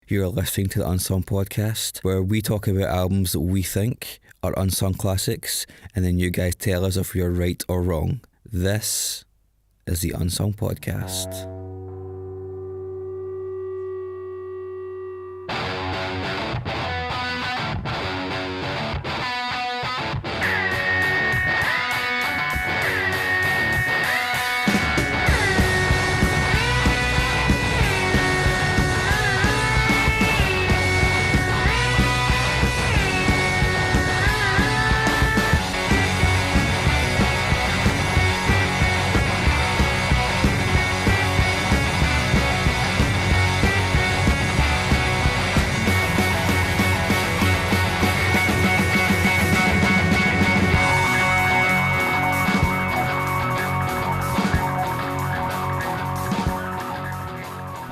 You're listening to the Unsung Podcast, where we talk about albums that we think are unsung classics, and then you guys tell us if we're right or wrong. This is the Unsung Podcast.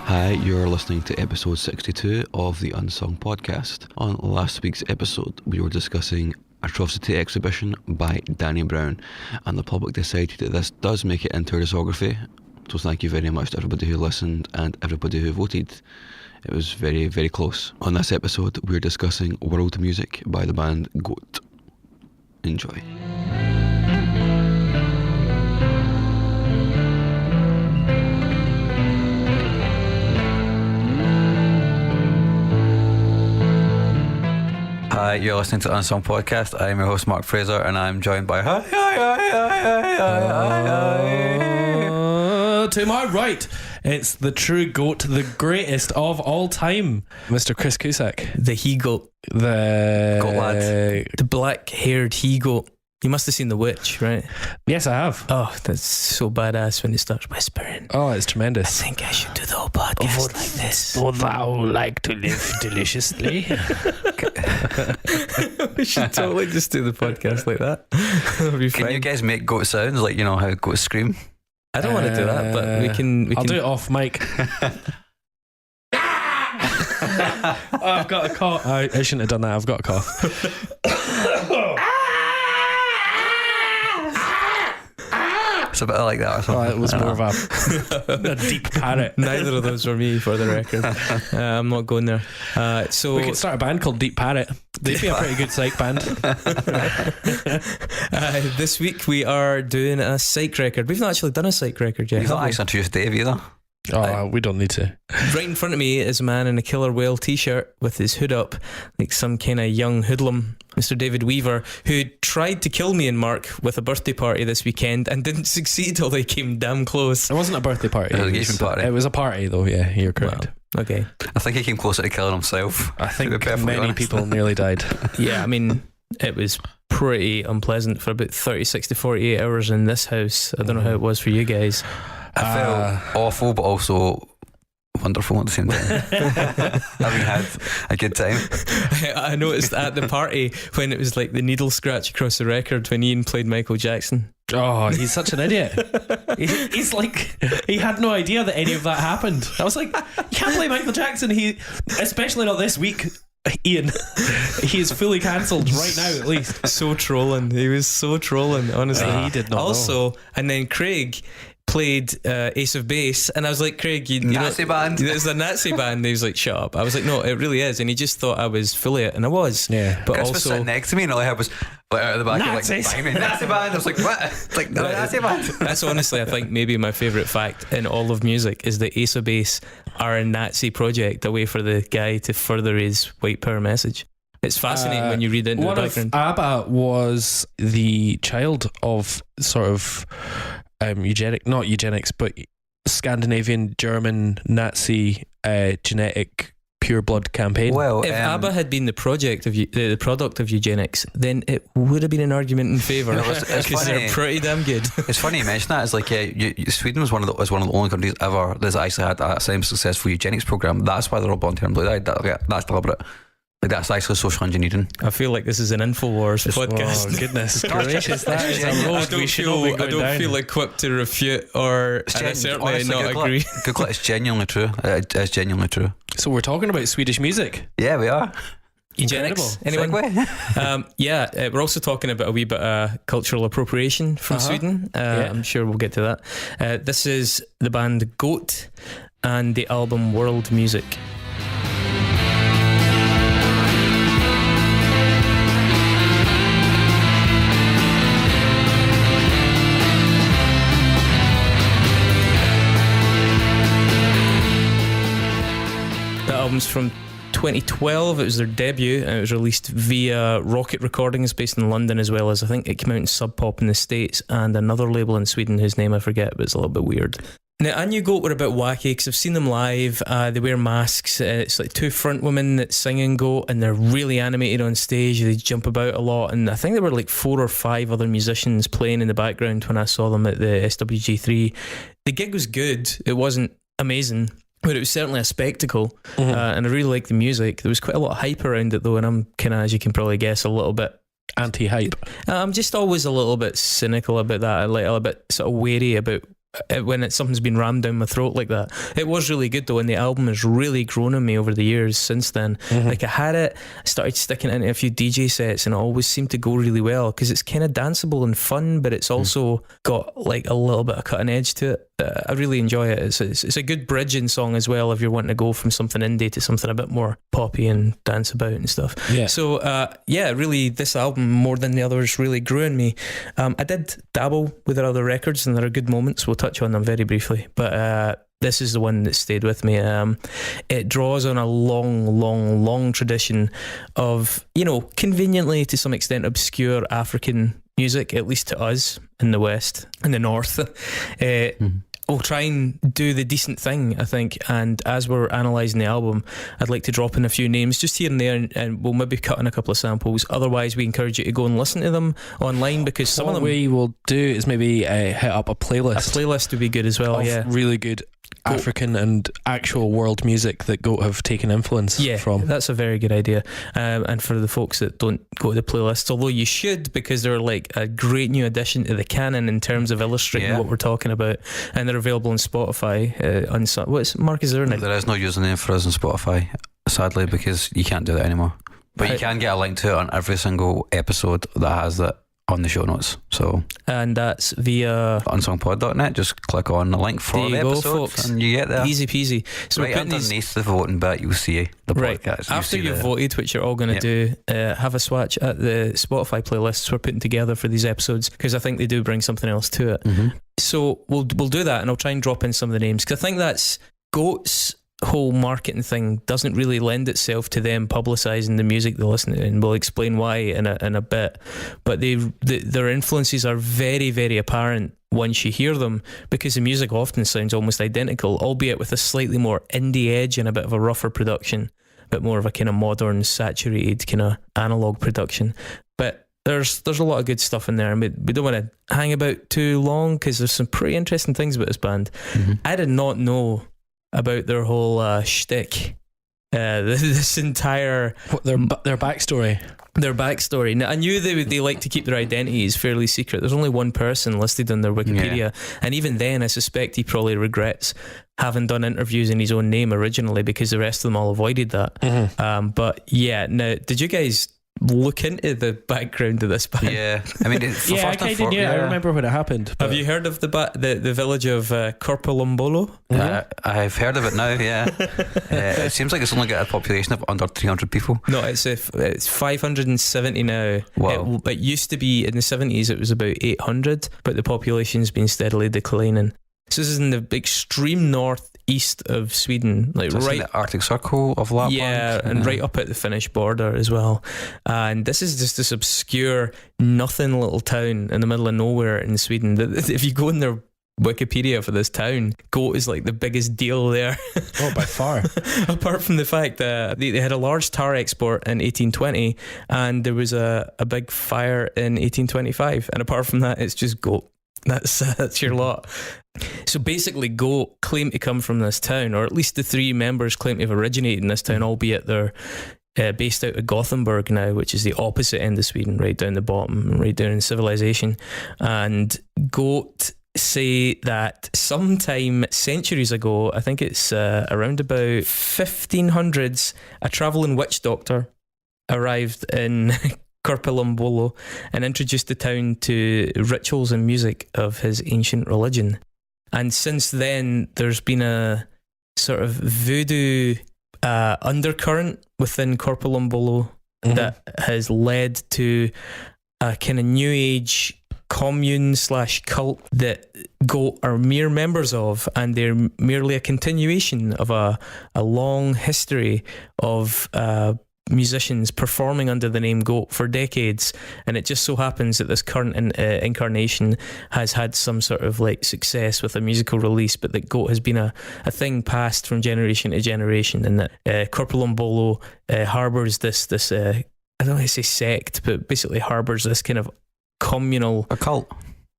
Hi, you're listening to episode 62 of the Unsung Podcast. On last week's episode, we were discussing Atrocity Exhibition by Danny Brown, and the public decided that this does make it into our discography. So thank you very much to everybody who listened and everybody who voted. It was very, very close. On this episode, we're discussing World Music by the band Goat. Enjoy. Hi, you're listening to the Unsung Podcast. I'm your host, Mark Fraser, and I'm joined by to my right, it's the true GOAT, the greatest of all time, Mr. Chris Cusack. The he-goat. The Goat lad. The black-haired he-goat. You must have seen The Witch, right? Yes, I have. Oh, that's so badass when he starts whispering. Oh, it's I tremendous. think I should do the whole podcast like this. Would thou like to live deliciously? We should totally just do the podcast like that. That'll be Can fine. you guys make goat sounds, like, you know, how goats scream? I don't want to do that, but we can. I'll do it off mic. Oh, I've got a cough. I shouldn't have done that. I've got a cough. It's a bit like that or something. Oh, it was more of a deep parrot. Neither of those were me, for the record. I'm not going there. So We could start a band called Deep Parrot. They'd be a pretty good psych band. this week we are doing a psych record. We've not actually done a psych record yet. He's have not we? actually introduced Dave either. Oh, we don't need to. Right in front of me is a man in a killer whale t-shirt with his hood up, like some kind of young hoodlum, Mr. David Weaver, who tried to kill me and Mark with a birthday party this weekend and didn't succeed, although he came damn close. It wasn't a birthday party. It was an engagement party. It was a party, though. Yeah, you're correct. Wow. Okay. I think he came closer to killing himself. I to think be perfectly many honest. people nearly died. Yeah, I mean, it was pretty unpleasant for about 36 to 48 hours in this house. I don't know how it was for you guys. I felt awful, but also wonderful at the same time. Having had a good time. I noticed at the party when it was like the needle scratch across the record when Ian played Michael Jackson. Oh, he's such an idiot. He's like, he had no idea that any of that happened. I was like, you can't play Michael Jackson. He, especially not this week, Ian. He is fully cancelled right now, at least. So trolling. He was so trolling, honestly. He did not also know. And then Craig played Ace of Base, and I was like, Craig, you Nazi band. It's a Nazi band. And he was like, shut up. I was like, no, it really is. And he just thought I was full of it, and I was. Yeah. But Chris was also, sitting next to me, and all I heard was like out of the back, Nazis. like, bang me, Nazi band. I was like, what? It's like, no, Nazi band. that's honestly, I think, maybe my favourite fact in all of music is that Ace of Base are a Nazi project, a way for the guy to further his white power message. It's fascinating when you read into the one background. of ABBA was the child of sort of not eugenics, but Scandinavian, German, Nazi genetic pure blood campaign. Well, If ABBA had been the product of eugenics, then it would have been an argument in favour, it's because they're funny. pretty damn good. It's funny you mention that. It's like Sweden was one of the only countries ever that's actually had a semi-successful eugenics program. That's why they're all voluntarily died. That's deliberate. Like, that's actually social engineering. I feel like this is an InfoWars podcast. Oh, goodness gracious, that is a road we should not be going I don't down. feel equipped to refute or and I certainly honestly, not Google agree. It. Google it. It's genuinely true. It's genuinely true. So we're talking about Swedish music. Yeah, we are. Eugenics. Anyone? Segue. We're also talking about a wee bit of cultural appropriation from Sweden. Yeah. I'm sure we'll get to that. This is the band Goat and the album World Music. That album's from 2012. It was their debut, and it was released via Rocket Recordings, based in London, as well as I think it came out in Sub Pop in the States and another label in Sweden whose name I forget, but it's a little bit weird. Now, I knew Goat were a bit wacky because I've seen them live. They wear masks. It's like two front women that sing in Goat, and they're really animated on stage. They jump about a lot, and I think there were like 4 or 5 other musicians playing in the background when I saw them at the SWG3. The gig was good. It wasn't amazing, but it was certainly a spectacle. And I really liked the music. There was quite a lot of hype around it though, and I'm kind of, as you can probably guess, a little bit anti-hype. I'm just always a little bit cynical about that. I like a little bit sort of wary about when something's been rammed down my throat like that. It was really good though, and the album has really grown on me over the years since then. Like I had it, I started sticking it into a few DJ sets, and it always seemed to go really well because it's kind of danceable and fun, but it's also got like a little bit of cutting edge to it. I really enjoy it. It's a good bridging song as well if you're wanting to go from something indie to something a bit more poppy and dance about and stuff. Yeah. So really this album more than the others really grew on me. I did dabble with their other records, and there are good moments. We'll touch on them very briefly, but this is the one that stayed with me. It draws on a long tradition of, conveniently to some extent obscure African music, at least to us in the West, in the North. We'll try and do the decent thing, I think, and as we're analysing the album, I'd like to drop in a few names just here and there, and we'll maybe cut in a couple of samples. Otherwise, we encourage you to go and listen to them online, because some of them... What we will do is maybe hit up a playlist. A playlist would be good as well, of really good African and actual world music that Goat have taken influence from. That's a very good idea. And for the folks that don't go to the playlists, although you should, because they're like a great new addition to the canon in terms of illustrating what we're talking about, and they're available on Spotify. Mark, is there a name? There is no username for us on Spotify, sadly, because you can't do that anymore. But you can get a link to it on every single episode that has that on the show notes. And that's via unsongpod.net. Just click on the link for the episode, folks, and you get there. Easy peasy. So right underneath the voting bit, you'll see the podcast. After you've voted, which you're all going to do, have a swatch at the Spotify playlists we're putting together for these episodes, because I think they do bring something else to it. So we'll do that, and I'll try and drop in some of the names, because I think that's Goat's whole marketing thing doesn't really lend itself to them publicising the music they listen to, and we'll explain why in a bit. But their influences are very, very apparent once you hear them, because the music often sounds almost identical, albeit with a slightly more indie edge and a bit of a rougher production, a bit more of a kind of modern, saturated kind of analogue production. But there's a lot of good stuff in there, and we don't want to hang about too long, because there's some pretty interesting things about this band. I did not know about their whole shtick, this entire their backstory. Their backstory. Now, I knew they like to keep their identities fairly secret. There's only one person listed on their Wikipedia, and even then, I suspect he probably regrets having done interviews in his own name originally, because the rest of them all avoided that. But yeah, now, did you guys look into the background of this band? I mean, I kind of knew. I remember when it happened. Have you heard of the village of Korpilombolo? I've heard of it now. It seems like it's only got a population of under 300 people. No, it's 570 now. Wow. It used to be, in the 70s it was about 800, but the population's been steadily declining. So this is in the extreme northeast of Sweden, like so right in the Arctic Circle of Lapland. And right up at the Finnish border as well. And this is just this obscure, nothing little town in the middle of nowhere in Sweden. If you go in their Wikipedia for this town, Goat is like the biggest deal there. Oh, by far. Apart from the fact that they had a large tar export in 1820, and there was a big fire in 1825. And apart from that, it's just Goat. That's your lot. So basically, Goat claim to come from this town, or at least the 3 members claim to have originated in this town, albeit they're based out of Gothenburg now, which is the opposite end of Sweden, right down the bottom, right down in civilization. And Goat say that sometime centuries ago, I think it's around about 1500s, a travelling witch doctor arrived in Korpilombolo and introduced the town to rituals and music of his ancient religion. And since then, there's been a sort of voodoo undercurrent within Korpilombolo that has led to a kind of new age commune/cult that Goat are mere members of, and they're merely a continuation of a long history of musicians performing under the name Goat for decades, and it just so happens that this current incarnation has had some sort of like success with a musical release, but that Goat has been a thing passed from generation to generation, and that Korpilombolo harbours this I don't want to say sect, but basically harbours this kind of communal... A cult.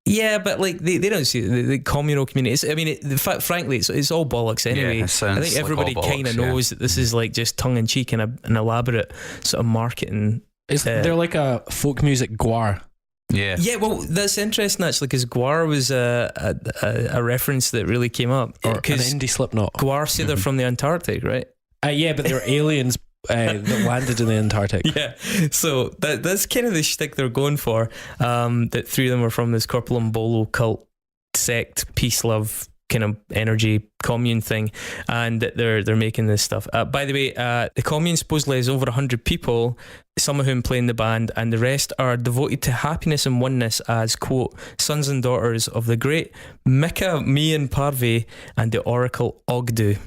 Yeah, but like they don't see the communal communities. I mean, frankly, it's all bollocks anyway. Yeah, I think everybody like kind of knows that this is like just tongue in cheek and an elaborate sort of marketing. They're like a folk music gwar. Yeah. Yeah, well, that's interesting actually, because gwar was a reference that really came up. Or an indie Slipknot. Gwar say they're from the Antarctic, right? Yeah, but they're aliens that landed in the Antarctic. Yeah, so that's kind of the shtick they're going for. That three of them are from this Korpilombolo cult sect, peace, love, kind of energy commune thing, and that they're making this stuff. By the way, the commune supposedly is over 100 people, some of whom play in the band, and the rest are devoted to happiness and oneness as, quote, sons and daughters of the great Mika Mian Parve and the Oracle Ogdu.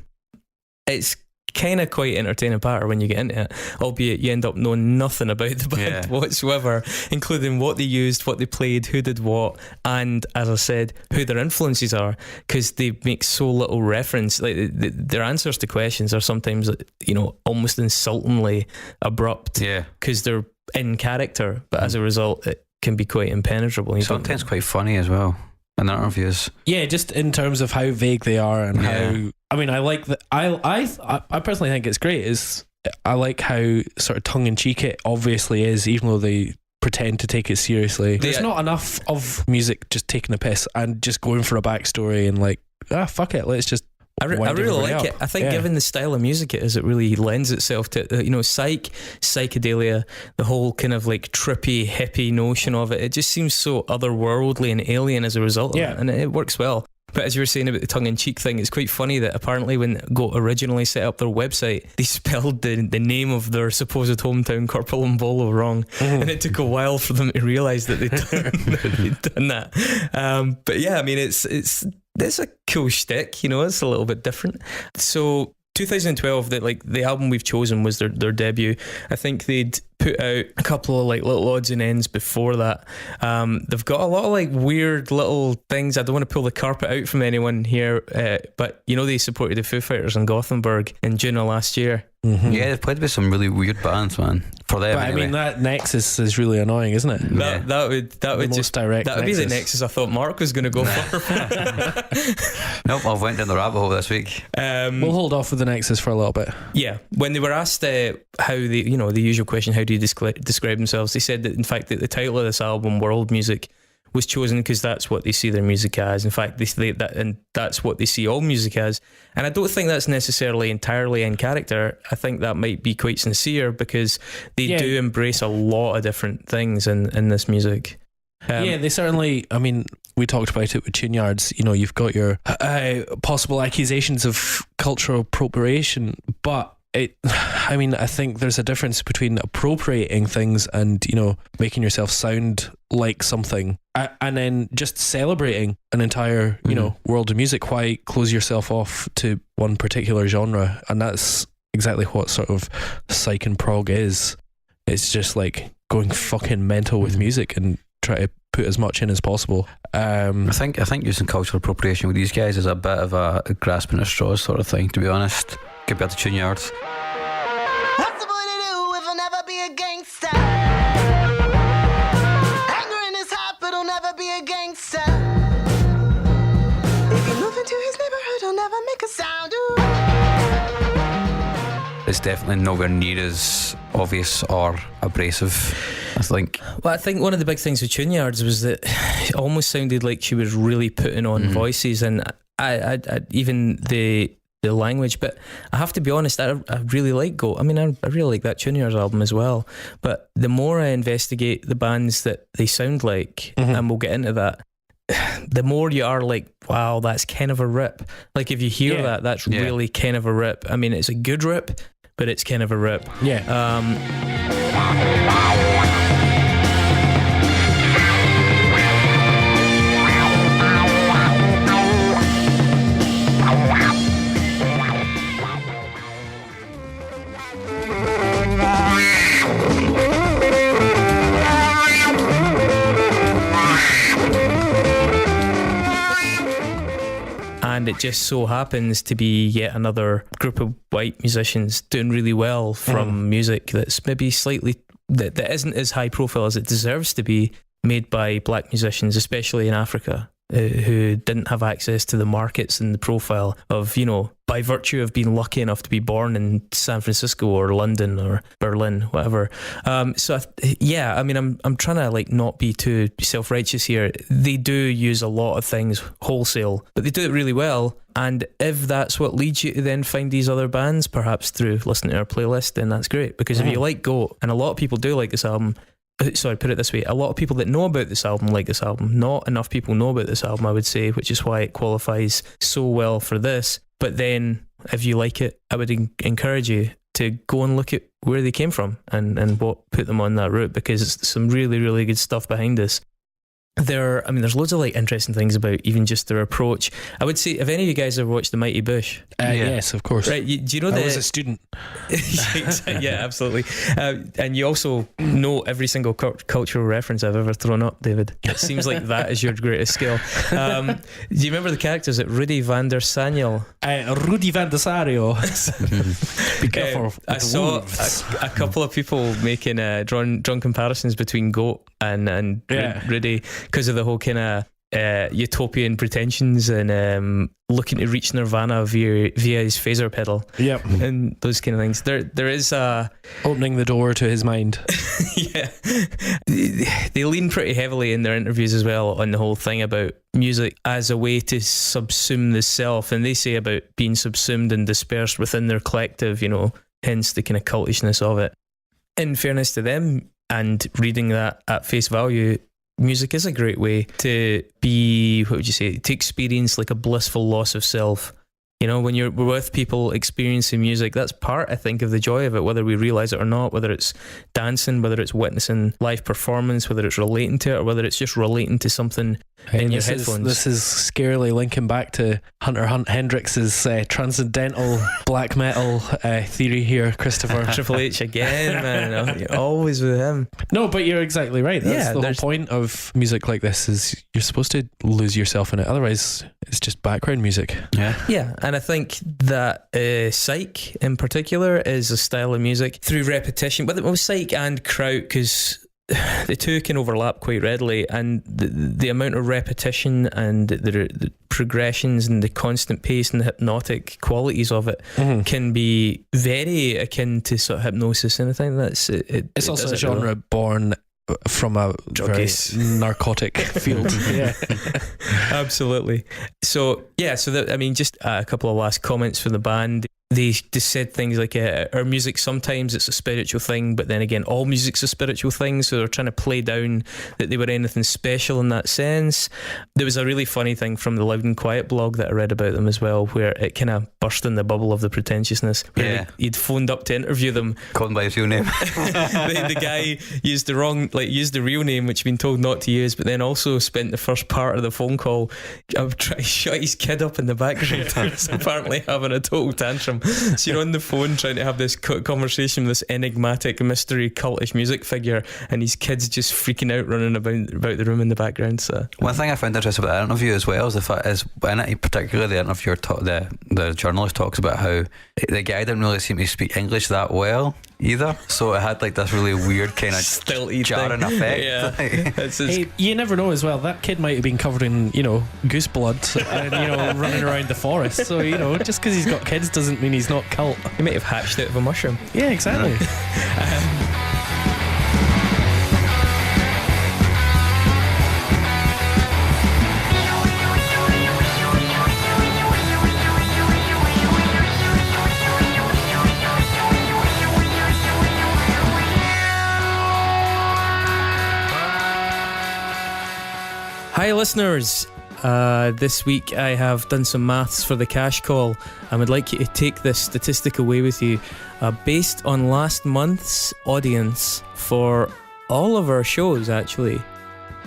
It's kind of quite entertaining patter when you get into it, albeit you end up knowing nothing about the band whatsoever, including what they used, what they played, who did what, and as I said, who their influences are, because they make so little reference. Like their answers to questions are sometimes, you know, almost insultingly abrupt, because they're in character, but as a result it can be quite impenenetrally. Sometimes quite funny as well in the interviews. Yeah, just in terms of how vague they are and how. I mean, I like that. I personally think it's great. I like how sort of tongue in cheek it obviously is, even though they pretend to take it seriously. There's not enough of music just taking a piss and just going for a backstory and like, fuck it, let's just. I really like it. I think given the style of music it is, it really lends itself to, psychedelia, the whole kind of like trippy, hippie notion of it. It just seems so otherworldly and alien as a result of it, and it works well. But as you were saying about the tongue-in-cheek thing, it's quite funny that apparently when Goat originally set up their website, they spelled the name of their supposed hometown, Korpilombolo, wrong, and it took a while for them to realise that they'd done that. But yeah, I mean, it's a cool shtick, you know, it's a little bit different. So 2012, the album we've chosen was their debut. I think they'd put out a couple of like little odds and ends before that. They've got a lot of like weird little things. I don't want to pull the carpet out from anyone here, but you know, they supported the Foo Fighters in Gothenburg in June of last year. Mm-hmm. Yeah, they've played with some really weird bands, man. For them, but anyway. I mean, that Nexus is really annoying, isn't it? That would just direct. That would be the Nexus I thought Mark was going to go for. Nope, I went down the rabbit hole this week. We'll hold off with the Nexus for a little bit. Yeah, when they were asked how they, you know, the usual question, how do you describe themselves? They said that in fact that the title of this album, World Music, was chosen because that's what they see their music as. In fact, they say that, and that's what they see all music as. And I don't think that's necessarily entirely in character. I think that might be quite sincere because they do embrace a lot of different things in this music. They certainly. I mean, we talked about it with Tune Yards. You know, you've got your possible accusations of cultural appropriation, but I think there's a difference between appropriating things and, you know, making yourself sound like something, and then just celebrating an entire, you know, world of music. Why close yourself off to one particular genre? And that's exactly what sort of psych and prog is. It's just like going fucking mental with music and try to put as much in as possible. I think using cultural appropriation with these guys is a bit of a grasping at straws sort of thing, to be honest, compared to Tune Yards. What's the boy to do if I'll never be a gangster? Anger in his heart, but he'll never be a gangster. If you move into his neighborhood, he'll never make a sound. It's definitely nowhere near as obvious or abrasive, I think. Well, I think one of the big things with Tune Yards was that it almost sounded like she was really putting on voices, and I even the language. But I have to be honest, I really like Goat. I mean, I really like that Tune Yards album as well. But the more I investigate the bands that they sound like, and we'll get into that, the more you are like, wow, that's kind of a rip. Like if you hear that's really kind of a rip. I mean, it's a good rip, but it's kind of a rip. Yeah. And it just so happens to be yet another group of white musicians doing really well from music that's maybe slightly, that isn't as high profile as it deserves to be, made by black musicians, especially in Africa, who didn't have access to the markets and the profile of, you know, by virtue of being lucky enough to be born in San Francisco or London or Berlin, whatever. I'm trying to like not be too self-righteous here. They do use a lot of things wholesale, but they do it really well. And if that's what leads you to then find these other bands, perhaps through listening to our playlist, then that's great. Because if you like Goat, and a lot of people do like this album, sorry, put it this way, a lot of people that know about this album like this album. Not enough people know about this album, I would say, which is why it qualifies so well for this. But then, if you like it, I would encourage you to go and look at where they came from and what put them on that route, because it's some really, really good stuff behind this. There's loads of like interesting things about even just their approach. I would say, have any of you guys ever watched The Mighty Bush? Yes, of course. Right, do you know I was a student. Yeah, absolutely. And you also know every single cultural reference I've ever thrown up, David. It seems like that is your greatest skill. Do you remember the characters at Rudy van der Saniel? Rudy van der Sario. Be careful. I saw a couple of people making drawn comparisons between Goat and Rudy, because of the whole kind of utopian pretensions and looking to reach nirvana via his phaser pedal. Yep. And those kind of things. There is opening the door to his mind. Yeah. They lean pretty heavily in their interviews as well on the whole thing about music as a way to subsume the self, and they say about being subsumed and dispersed within their collective, you know, hence the kind of cultishness of it. In fairness to them, and reading that at face value, music is a great way to be, what would you say, to experience like a blissful loss of self. You know, when we're with people experiencing music, that's part, I think, of the joy of it, whether we realise it or not, whether it's dancing, whether it's witnessing live performance, whether it's relating to it, or whether it's just relating to something in your headphones. This is scarily linking back to Hunter Hendrix's transcendental black metal theory here, Christopher. Triple H again, man. You're always with him. No, but you're exactly right. That's the whole point of music like this, is you're supposed to lose yourself in it. Otherwise, it's just background music. Yeah, and I think that psych in particular is a style of music through repetition, but psych and kraut, because the two can overlap quite readily, and the amount of repetition and the progressions and the constant pace and the hypnotic qualities of it can be very akin to sort of hypnosis, and I think that's it. It's also a genre born from a very narcotic field. Yeah, absolutely. So just a couple of last comments from the band. They just said things like, our music, sometimes it's a spiritual thing, but then again, all music's a spiritual thing. So they're trying to play down that they were anything special in that sense. There was a really funny thing from the Loud and Quiet blog that I read about them as well, where it kind of burst in the bubble of the pretentiousness. He'd phoned up to interview them. Called him by his real name. the guy used the real name, which he'd been told not to use, but then also spent the first part of the phone call trying to shut his kid up in the background. He's apparently having a total tantrum. So you're on the phone trying to have this conversation with this enigmatic mystery cultish music figure, and his kid's just freaking out, running about the room in the background. So one thing I found interesting about the interview as well is the fact is, in it, particularly the interviewer, the journalist talks about how the guy didn't really seem to speak English that well either, so it had like this really weird kind of stilty jarring effect. Yeah. Hey, you never know as well, that kid might have been covered in, goose blood and, running around the forest, so, just because he's got kids doesn't mean he's not cult. He might have hatched out of a mushroom. Yeah, exactly. Hi listeners, this week I have done some maths for the cash call and would like you to take this statistic away with you. Based on last month's audience for all of our shows actually.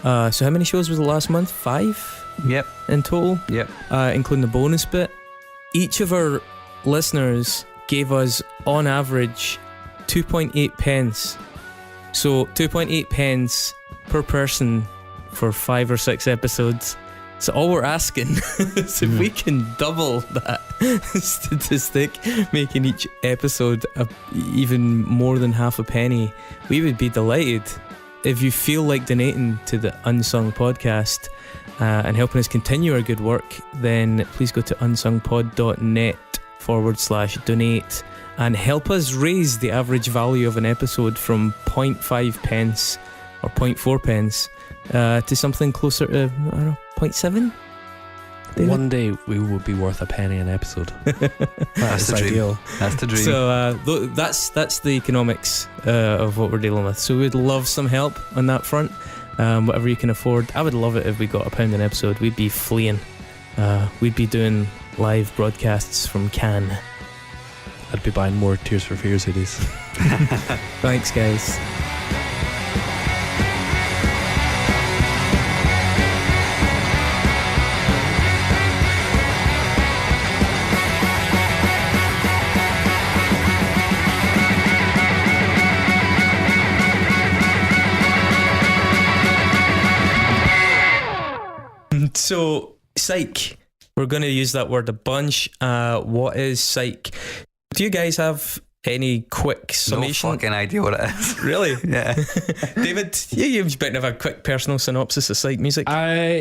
So how many shows was it last month? 5? Yep. In total? Yep. Including the bonus bit. Each of our listeners gave us on average 2.8 pence. So 2.8 pence per person for 5 or 6 episodes. So all we're asking is if we can double that statistic, making each episode even more than half a penny, we would be delighted. If you feel like donating to the Unsung Podcast and helping us continue our good work, then please go to unsungpod.net/donate and help us raise the average value of an episode from 0.5 pence or 0.4 pence to something closer to, I don't know, 0.7? David? One day we will be worth a penny an episode. That's the dream. Ideal. That's the dream. So that's the economics of what we're dealing with. So we'd love some help on that front. Whatever you can afford. I would love it if we got £1 an episode. We'd be fleeing. We'd be doing live broadcasts from Cannes. I'd be buying more Tears for Fears CDs. Thanks, guys. So, psych. We're going to use that word a bunch. What is psych? Do you guys have any quick summation? No fucking idea what it is. Really? Yeah. David, you better have a quick personal synopsis of psych music.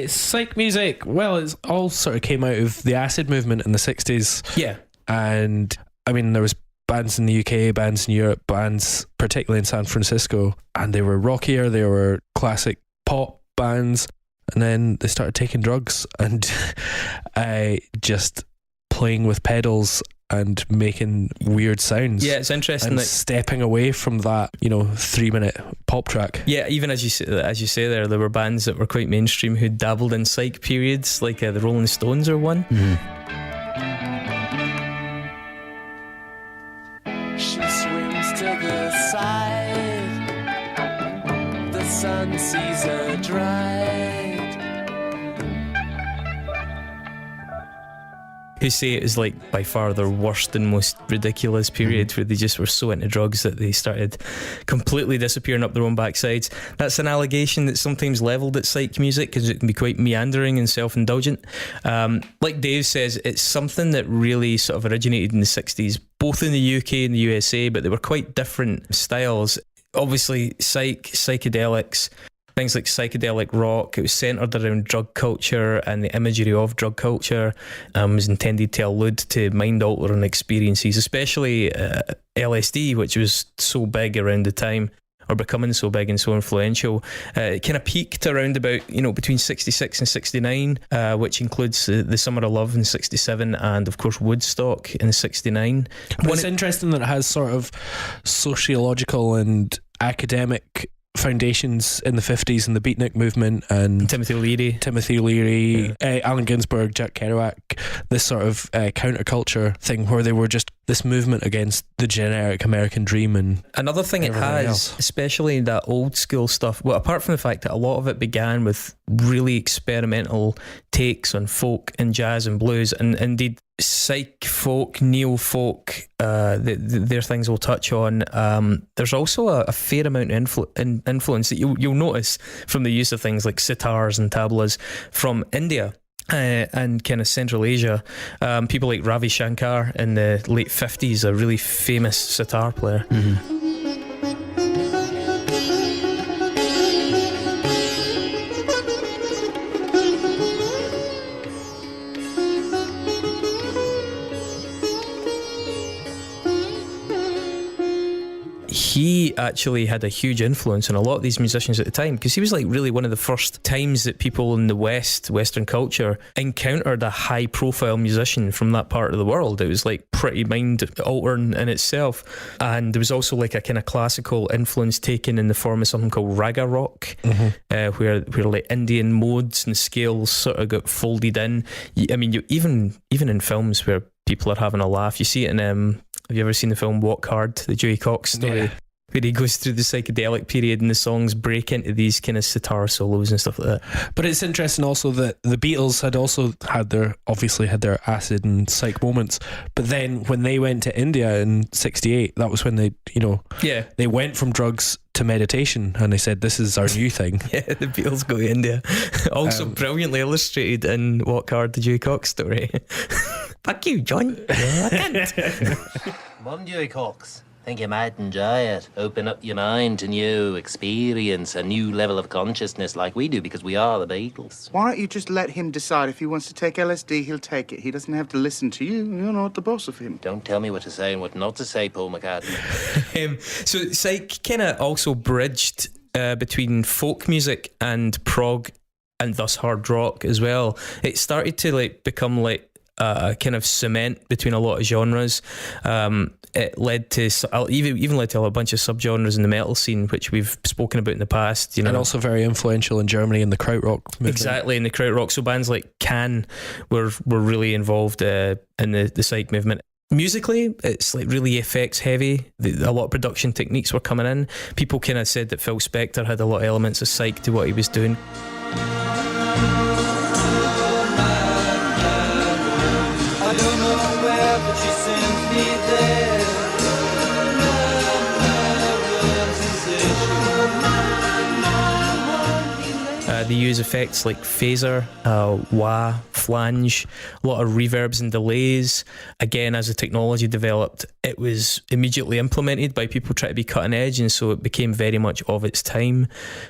Psych music, well, it's all sort of came out of the acid movement in the 60s. Yeah. And I mean, there was bands in the UK, bands in Europe, bands particularly in San Francisco, and they were rockier, they were classic pop bands. And then they started taking drugs and just playing with pedals and making weird sounds. Yeah, it's interesting. And that stepping away from that, 3-minute pop track. Yeah, even as you say there were bands that were quite mainstream who dabbled in psych periods, like the Rolling Stones are one. Mm-hmm. She swings to the side. The sun sees her dried. Who say it is like by far their worst and most ridiculous period, where they just were so into drugs that they started completely disappearing up their own backsides. That's an allegation that's sometimes levelled at psych music because it can be quite meandering and self-indulgent. Like Dave says, it's something that really sort of originated in the 60s, both in the UK and the USA, but they were quite different styles. Obviously, psychedelics, things like psychedelic rock, it was centred around drug culture and the imagery of drug culture. Was intended to allude to mind-altering experiences, especially LSD, which was so big around the time, or becoming so big and so influential. It kind of peaked around about, between 66 and 69, which includes the Summer of Love in 67 and, of course, Woodstock in 69. It's interesting that it has sort of sociological and academic foundations in the 50s and the beatnik movement and Timothy Leary, Allen Ginsberg, Jack Kerouac, this sort of counterculture thing where they were just this movement against the generic American dream. And another thing it has, else. especially that old school stuff, well, apart from the fact that a lot of it began with really experimental takes on folk and jazz and blues, and indeed psych folk, neo folk, they're things we'll touch on. There's also a fair amount of influence that you'll notice from the use of things like sitars and tablas from India. And kind of Central Asia. People like Ravi Shankar in the late 50s, a really famous sitar player. Mm-hmm. He actually had a huge influence on a lot of these musicians at the time, because he was like really one of the first times that people in the Western culture encountered a high profile musician from that part of the world. It was like pretty mind altering in itself. And there was also like a kind of classical influence taken in the form of something called raga rock, where like Indian modes and scales sort of got folded in. I mean, even in films where people are having a laugh, you see it in have you ever seen the film Walk Hard, the Dewey Cox story? where he goes through the psychedelic period and the songs break into these kind of sitar solos and stuff like that. But it's interesting also that the Beatles had also had their acid and psych moments, but then when they went to India in '68, that was when they they went from drugs to meditation, and they said, this is our new thing. Yeah, the Beatles go to India. Also brilliantly illustrated in What Card Did You Cock story. Fuck you, John. I can't. Mon Dieu, Cox. Think you might enjoy it. Open up your mind to new experience, a new level of consciousness like we do because we are the Beatles. Why don't you just let him decide? If he wants to take LSD, he'll take it. He doesn't have to listen to you. You're not the boss of him. Don't tell me what to say and what not to say, Paul McCartney. So Psych kind of also bridged between folk music and prog and thus hard rock as well. It started to become a kind of cement between a lot of genres. It led to even led to a bunch of subgenres in the metal scene, which we've spoken about in the past. And also very influential in Germany in the krautrock movement. Exactly, in the krautrock. So bands like Can were really involved in the psych movement. Musically, it's really effects heavy. A lot of production techniques were coming in. People kind of said that Phil Spector had a lot of elements of psych to what he was doing. I don't know where, but she sends me there. They use effects like phaser, wah, flange, a lot of reverbs and delays. Again, as the technology developed, it was immediately implemented by people trying to be cutting edge, and so it became very much of its time.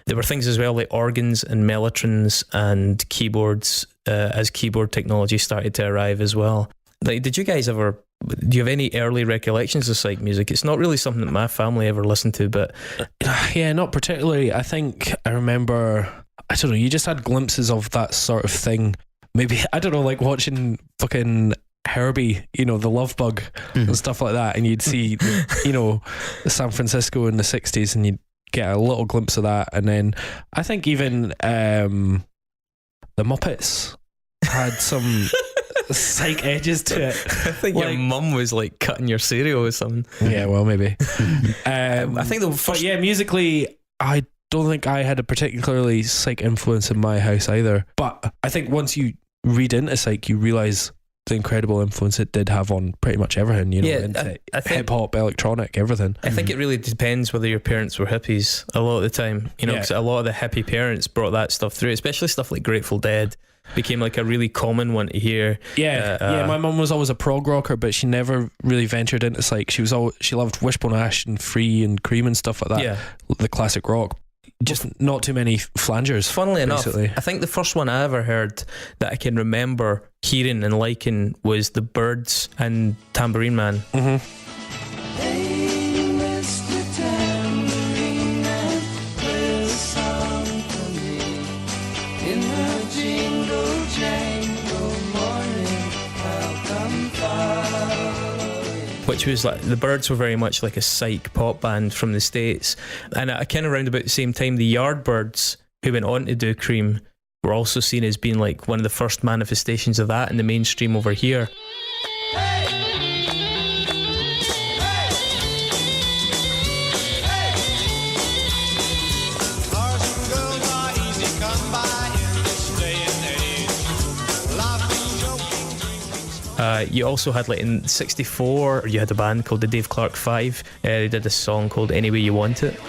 There were things as well like organs and mellotrons and keyboards as keyboard technology started to arrive as well. Did you guys ever... Do you have any early recollections of psych music? It's not really something that my family ever listened to, but... Yeah, not particularly. I think I remember... I don't know, you just had glimpses of that sort of thing. Maybe, I don't know, like watching fucking Herbie, the Love Bug and stuff like that, and you'd see, San Francisco in the 60s, and you'd get a little glimpse of that. And then I think even the Muppets had some psych edges to it. I think your mum was cutting your cereal or something. Yeah, well, maybe. I think the first... But yeah, musically, I don't think I had a particularly psych influence in my house either. But I think once you read into psych, you realise the incredible influence it did have on pretty much everything, into hip hop, electronic, everything. I think it really depends whether your parents were hippies a lot of the time, because a lot of the hippie parents brought that stuff through, especially stuff like Grateful Dead. Became a really common one to hear. My mum was always a prog rocker, but she never really ventured into psych. She loved Wishbone Ash and Free and Cream and stuff like that. The classic rock. Just not too many flangers. Funnily enough, basically. I think the first one I ever heard that I can remember hearing and liking was the Byrds and Tambourine Man. Mm-hmm. Hey, Mr. Tambourine Man, play a song for me. In the jingle jangle morning, I'll come far. Which was the Byrds were very much like a psych pop band from the States. And kind of around about the same time, the Yardbirds, who went on to do Cream, were also seen as being one of the first manifestations of that in the mainstream over here. You also had in '64, you had a band called the Dave Clark Five. They did this song called Any Way You Want It.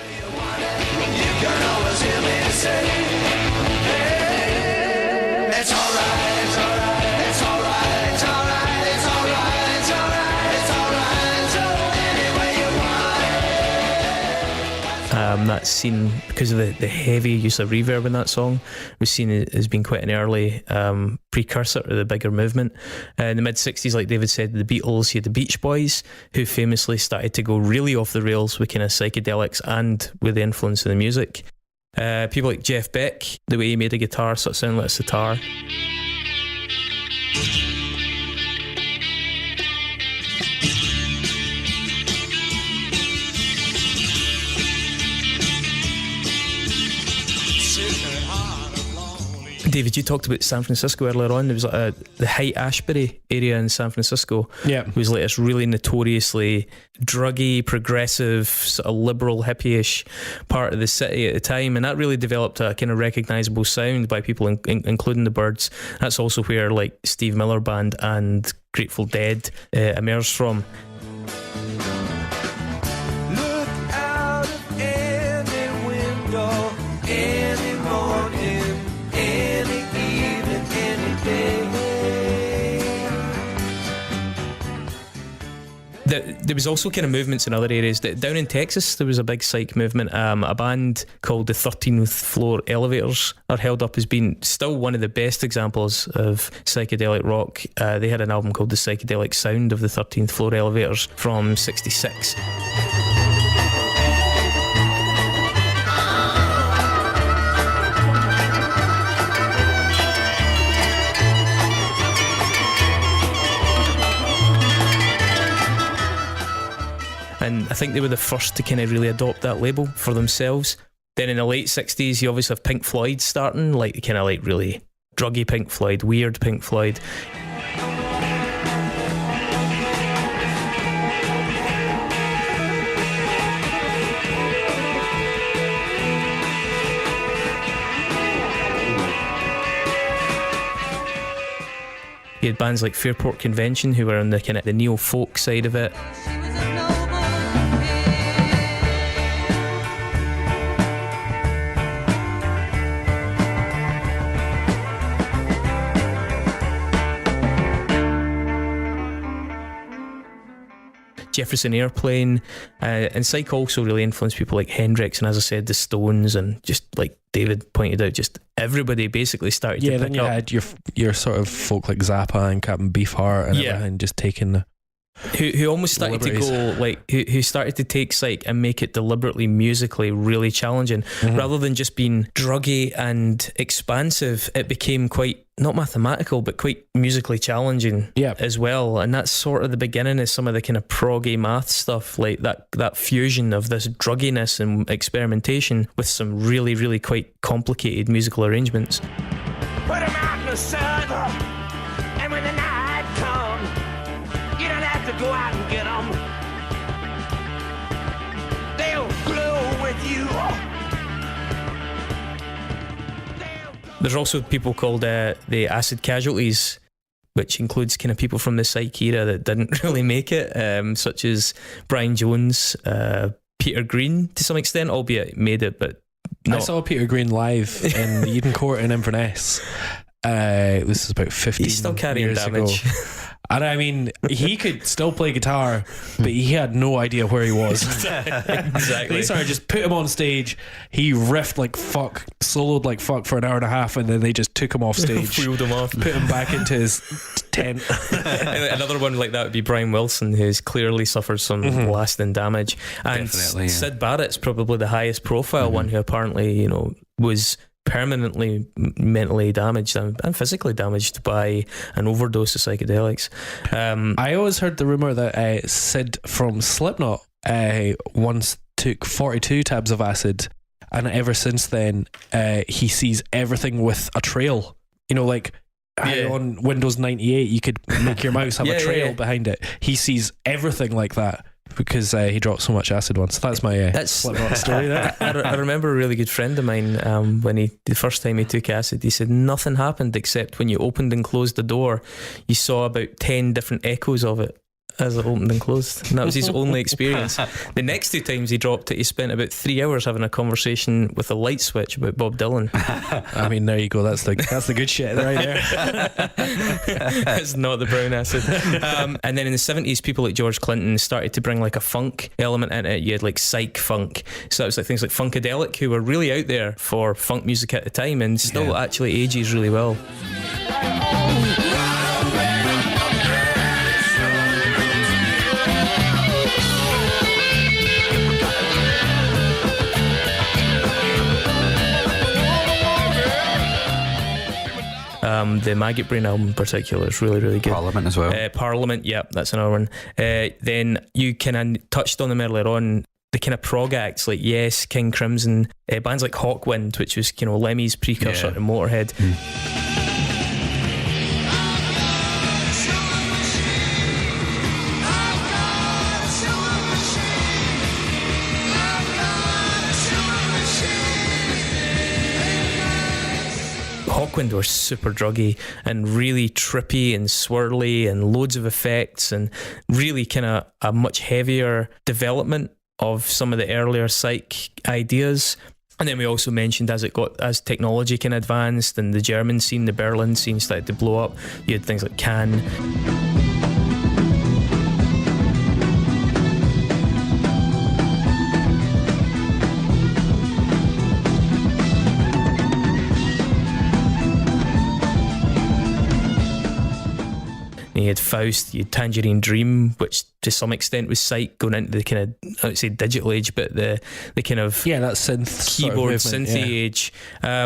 That's seen, because of the heavy use of reverb in that song, was seen as being quite an early precursor to the bigger movement. In the mid-60s, like David said, the Beatles, you had the Beach Boys, who famously started to go really off the rails with kind of psychedelics and with the influence of the music. People like Jeff Beck, the way he made a guitar sort of sound like a sitar. David, you talked about San Francisco earlier on. There was like the Haight-Ashbury area in San Francisco. Yeah. Was like this really notoriously druggy, progressive, sort of liberal, hippie-ish part of the city at the time, and that really developed a kind of recognisable sound by people, including the Byrds. That's also where like Steve Miller Band and Grateful Dead emerged from. Look out of any window, any morning, any evening, any day. There was also kind of movements in other areas. Down in Texas, there was a big psych movement. A band called the 13th Floor Elevators are held up as being still one of the best examples of psychedelic rock. They had an album called The Psychedelic Sound of the 13th Floor Elevators from '66. And I think they were the first to kind of really adopt that label for themselves. Then in the late 60s, you obviously have Pink Floyd starting, like kind of like really druggy Pink Floyd, weird Pink Floyd. You had bands like Fairport Convention who were on the kind of the neo-folk side of it. Jefferson Airplane, and psych also really influenced people like Hendrix and, as I said, the Stones, and just like David pointed out, just everybody basically started to pick then you up. had your sort of folk like Zappa and Captain Beefheart and everything just taking the who almost started to go like who started to take psych and make it deliberately musically really challenging. Rather than just being druggy and expansive, it became quite not mathematical but quite musically challenging as well. And that's sort of the beginning of some of the kind of proggy math stuff, like that fusion of this drugginess and experimentation with some really, really quite complicated musical arrangements. Put 'em out in the sun, and when the night comes, you don't have to go out and get 'em. They'll glow with you. There's also people called the acid casualties, which includes kind of people from the psych era that didn't really make it, such as Brian Jones, Peter Green to some extent, albeit made it, but not. I saw Peter Green live in the Eden Court in Inverness. This is about 15 He's still carrying years damage. ago. And I mean, he could still play guitar, but he had no idea where he was. Exactly. They sort of just put him on stage. He riffed like fuck, soloed like fuck for an hour and a half, and then they just took him off stage, Wheeled him off, put him back into his tent. Another one like that would be Brian Wilson, who's clearly suffered some lasting damage. And Definitely, yeah. Sid Barrett's probably the highest profile one, who apparently, was permanently mentally damaged and physically damaged by an overdose of psychedelics. I always heard the rumour that Sid from Slipknot once took 42 tabs of acid, and ever since then he sees everything with a trail. Like on Windows 98 you could make your mouse have a trail behind it. He sees everything like that because he dropped so much acid once. That's my Slipknot story there. I remember a really good friend of mine, when the first time he took acid, he said nothing happened except when you opened and closed the door, you saw about 10 different echoes of it as it opened and closed, and that was his only experience. The next 2 times he dropped it, he spent about 3 hours having a conversation with a light switch about Bob Dylan. I mean, there you go. That's the good shit right there. It's not the brown acid. And then in the 70s, people like George Clinton started to bring like a funk element in it. You had like psych funk, so that was like things like Funkadelic, who were really out there for funk music at the time and still actually ages really well. The Maggot Brain album in particular is really, really good. Parliament as well. Parliament, yeah, that's another one. Then you kind of touched on them earlier on. the kind of prog acts like Yes, King Crimson, bands like Hawkwind, which was, you know, Lemmy's precursor to Motorhead. Hawkwind were super druggy and really trippy and swirly and loads of effects and really kind of a much heavier development of some of the earlier psych ideas. And then we also mentioned as technology kind of advanced and the German scene, the Berlin scene started to blow up, you had things like Can. You had Faust, you had Tangerine Dream, which to some extent was psych going into the kind of, I would say digital age, but the kind of that synth keyboard synthy age,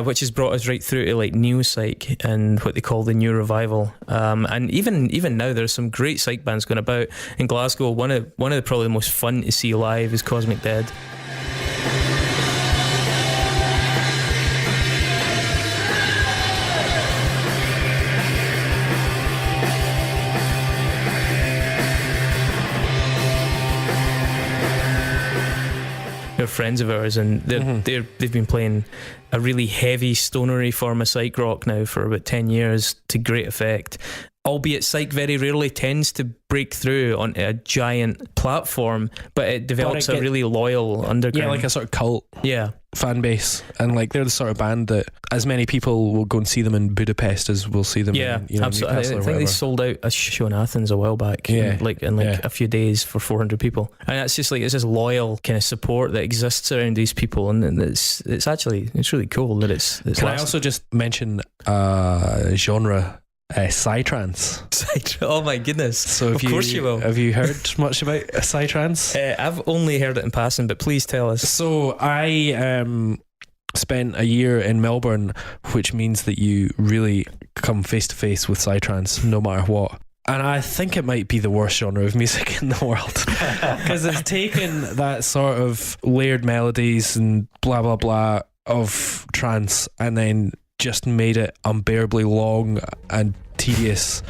which has brought us right through to like neo-psych and what they call the new revival. And even now there's some great psych bands going about in Glasgow. One of the probably the most fun to see live is Cosmic Dead. They're friends of ours, and they've been playing a really heavy stonery form of psych rock now for about 10 years to great effect. Albeit psych very rarely tends to break through onto a giant platform, but it develops a really loyal underground. Yeah, like a sort of cult fan base. And like they're the sort of band that as many people will go and see them in Budapest as will see them in, you know, absolutely. Newcastle or I think they whatever. sold out a show in Athens a while back. In a few days for 400 people. And that's just like, it's this loyal kind of support that exists around these people, and it's really cool that it's Can I also just mention genre? Psytrance. Oh my goodness! So of course you will. Have you heard much about Psytrance? I've only heard it in passing, but please tell us. So I spent a year in Melbourne, which means that you really come face to face with Psytrance no matter what. And I think it might be the worst genre of music in the world, because it's taken that sort of layered melodies and blah blah blah of trance and then just made it unbearably long and tedious.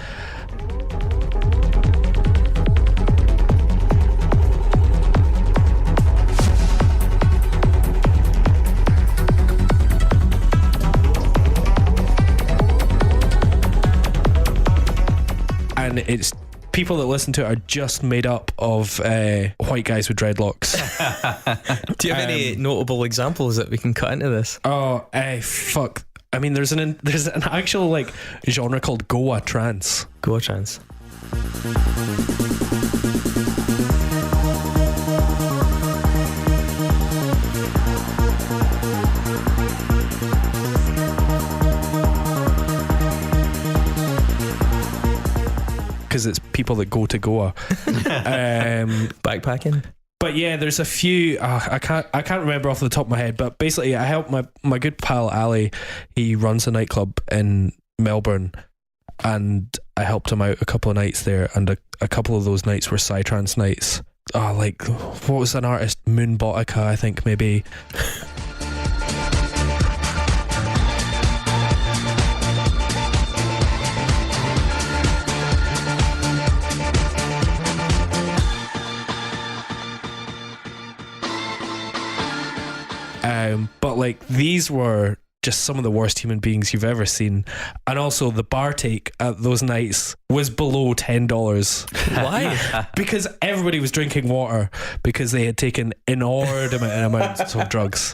And it's people that listen to it are just made up of white guys with dreadlocks. Do you have any notable examples that we can cut into this? Fuck. I mean, there's an actual like genre called Goa trance. Goa trance. Because it's people that go to Goa. Backpacking. But yeah, there's a few. I can't remember off the top of my head. But basically, I helped my good pal Ali. He runs a nightclub in Melbourne, and I helped him out a couple of nights there. And a couple of those nights were Psytrance nights. Like what was an artist? Moonbotica, I think maybe. But like these were just some of the worst human beings you've ever seen, and also the bar take at those nights was below $10. Why? Because everybody was drinking water because they had taken inordinate amounts of drugs.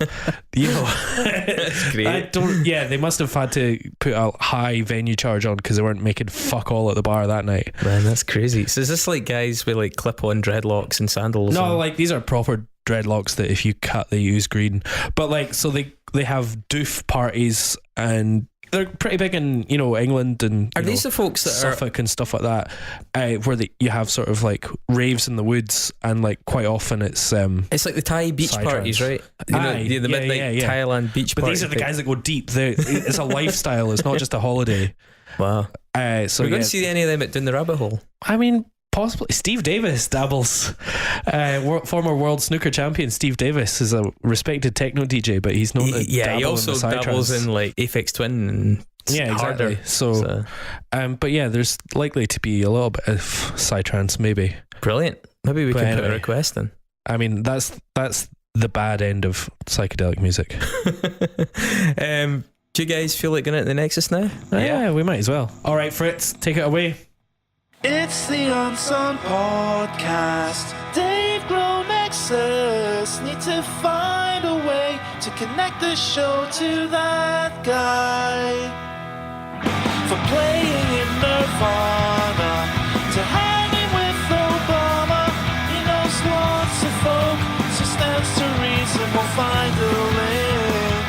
You know, That's great. They must have had to put a high venue charge on because they weren't making fuck all at the bar that night. Man, that's crazy. So is this like guys with like clip-on dreadlocks and sandals? No, like these are proper dreadlocks that if you cut they use green. But like, so they have doof parties, and they're pretty big in, you know, England and are these the folks that Suffolk and stuff like that, where you have sort of like raves in the woods, and like quite often it's like the Thai beach Psytrance. Parties, right? You know, the midnight Thailand beach but party. these are the guys that go deep. It's a lifestyle. It's not just a holiday. Wow. So we're going to see any of them at Down the Rabbit Hole. I mean, Possibly Steve Davis dabbles. Former world snooker champion Steve Davis is a respected techno DJ, but he's known to Yeah, he dabble also in the dabbles psytrance. in like Aphex Twin and Yeah, exactly. harder. So, but yeah, there's likely to be a little bit of psytrance, maybe. Brilliant. Maybe we But can put a anyway. request in. I mean, that's the bad end of psychedelic music. Do you guys feel like going into the Nexus now? Yeah, we might as well. All right, Fritz, take it away. It's the Unsung Podcast. Dave Grohl Nexus. Need to find a way to connect the show to that guy. From playing in Nirvana to hanging with Obama, he knows lots of folk, so stands to reason we'll find a link.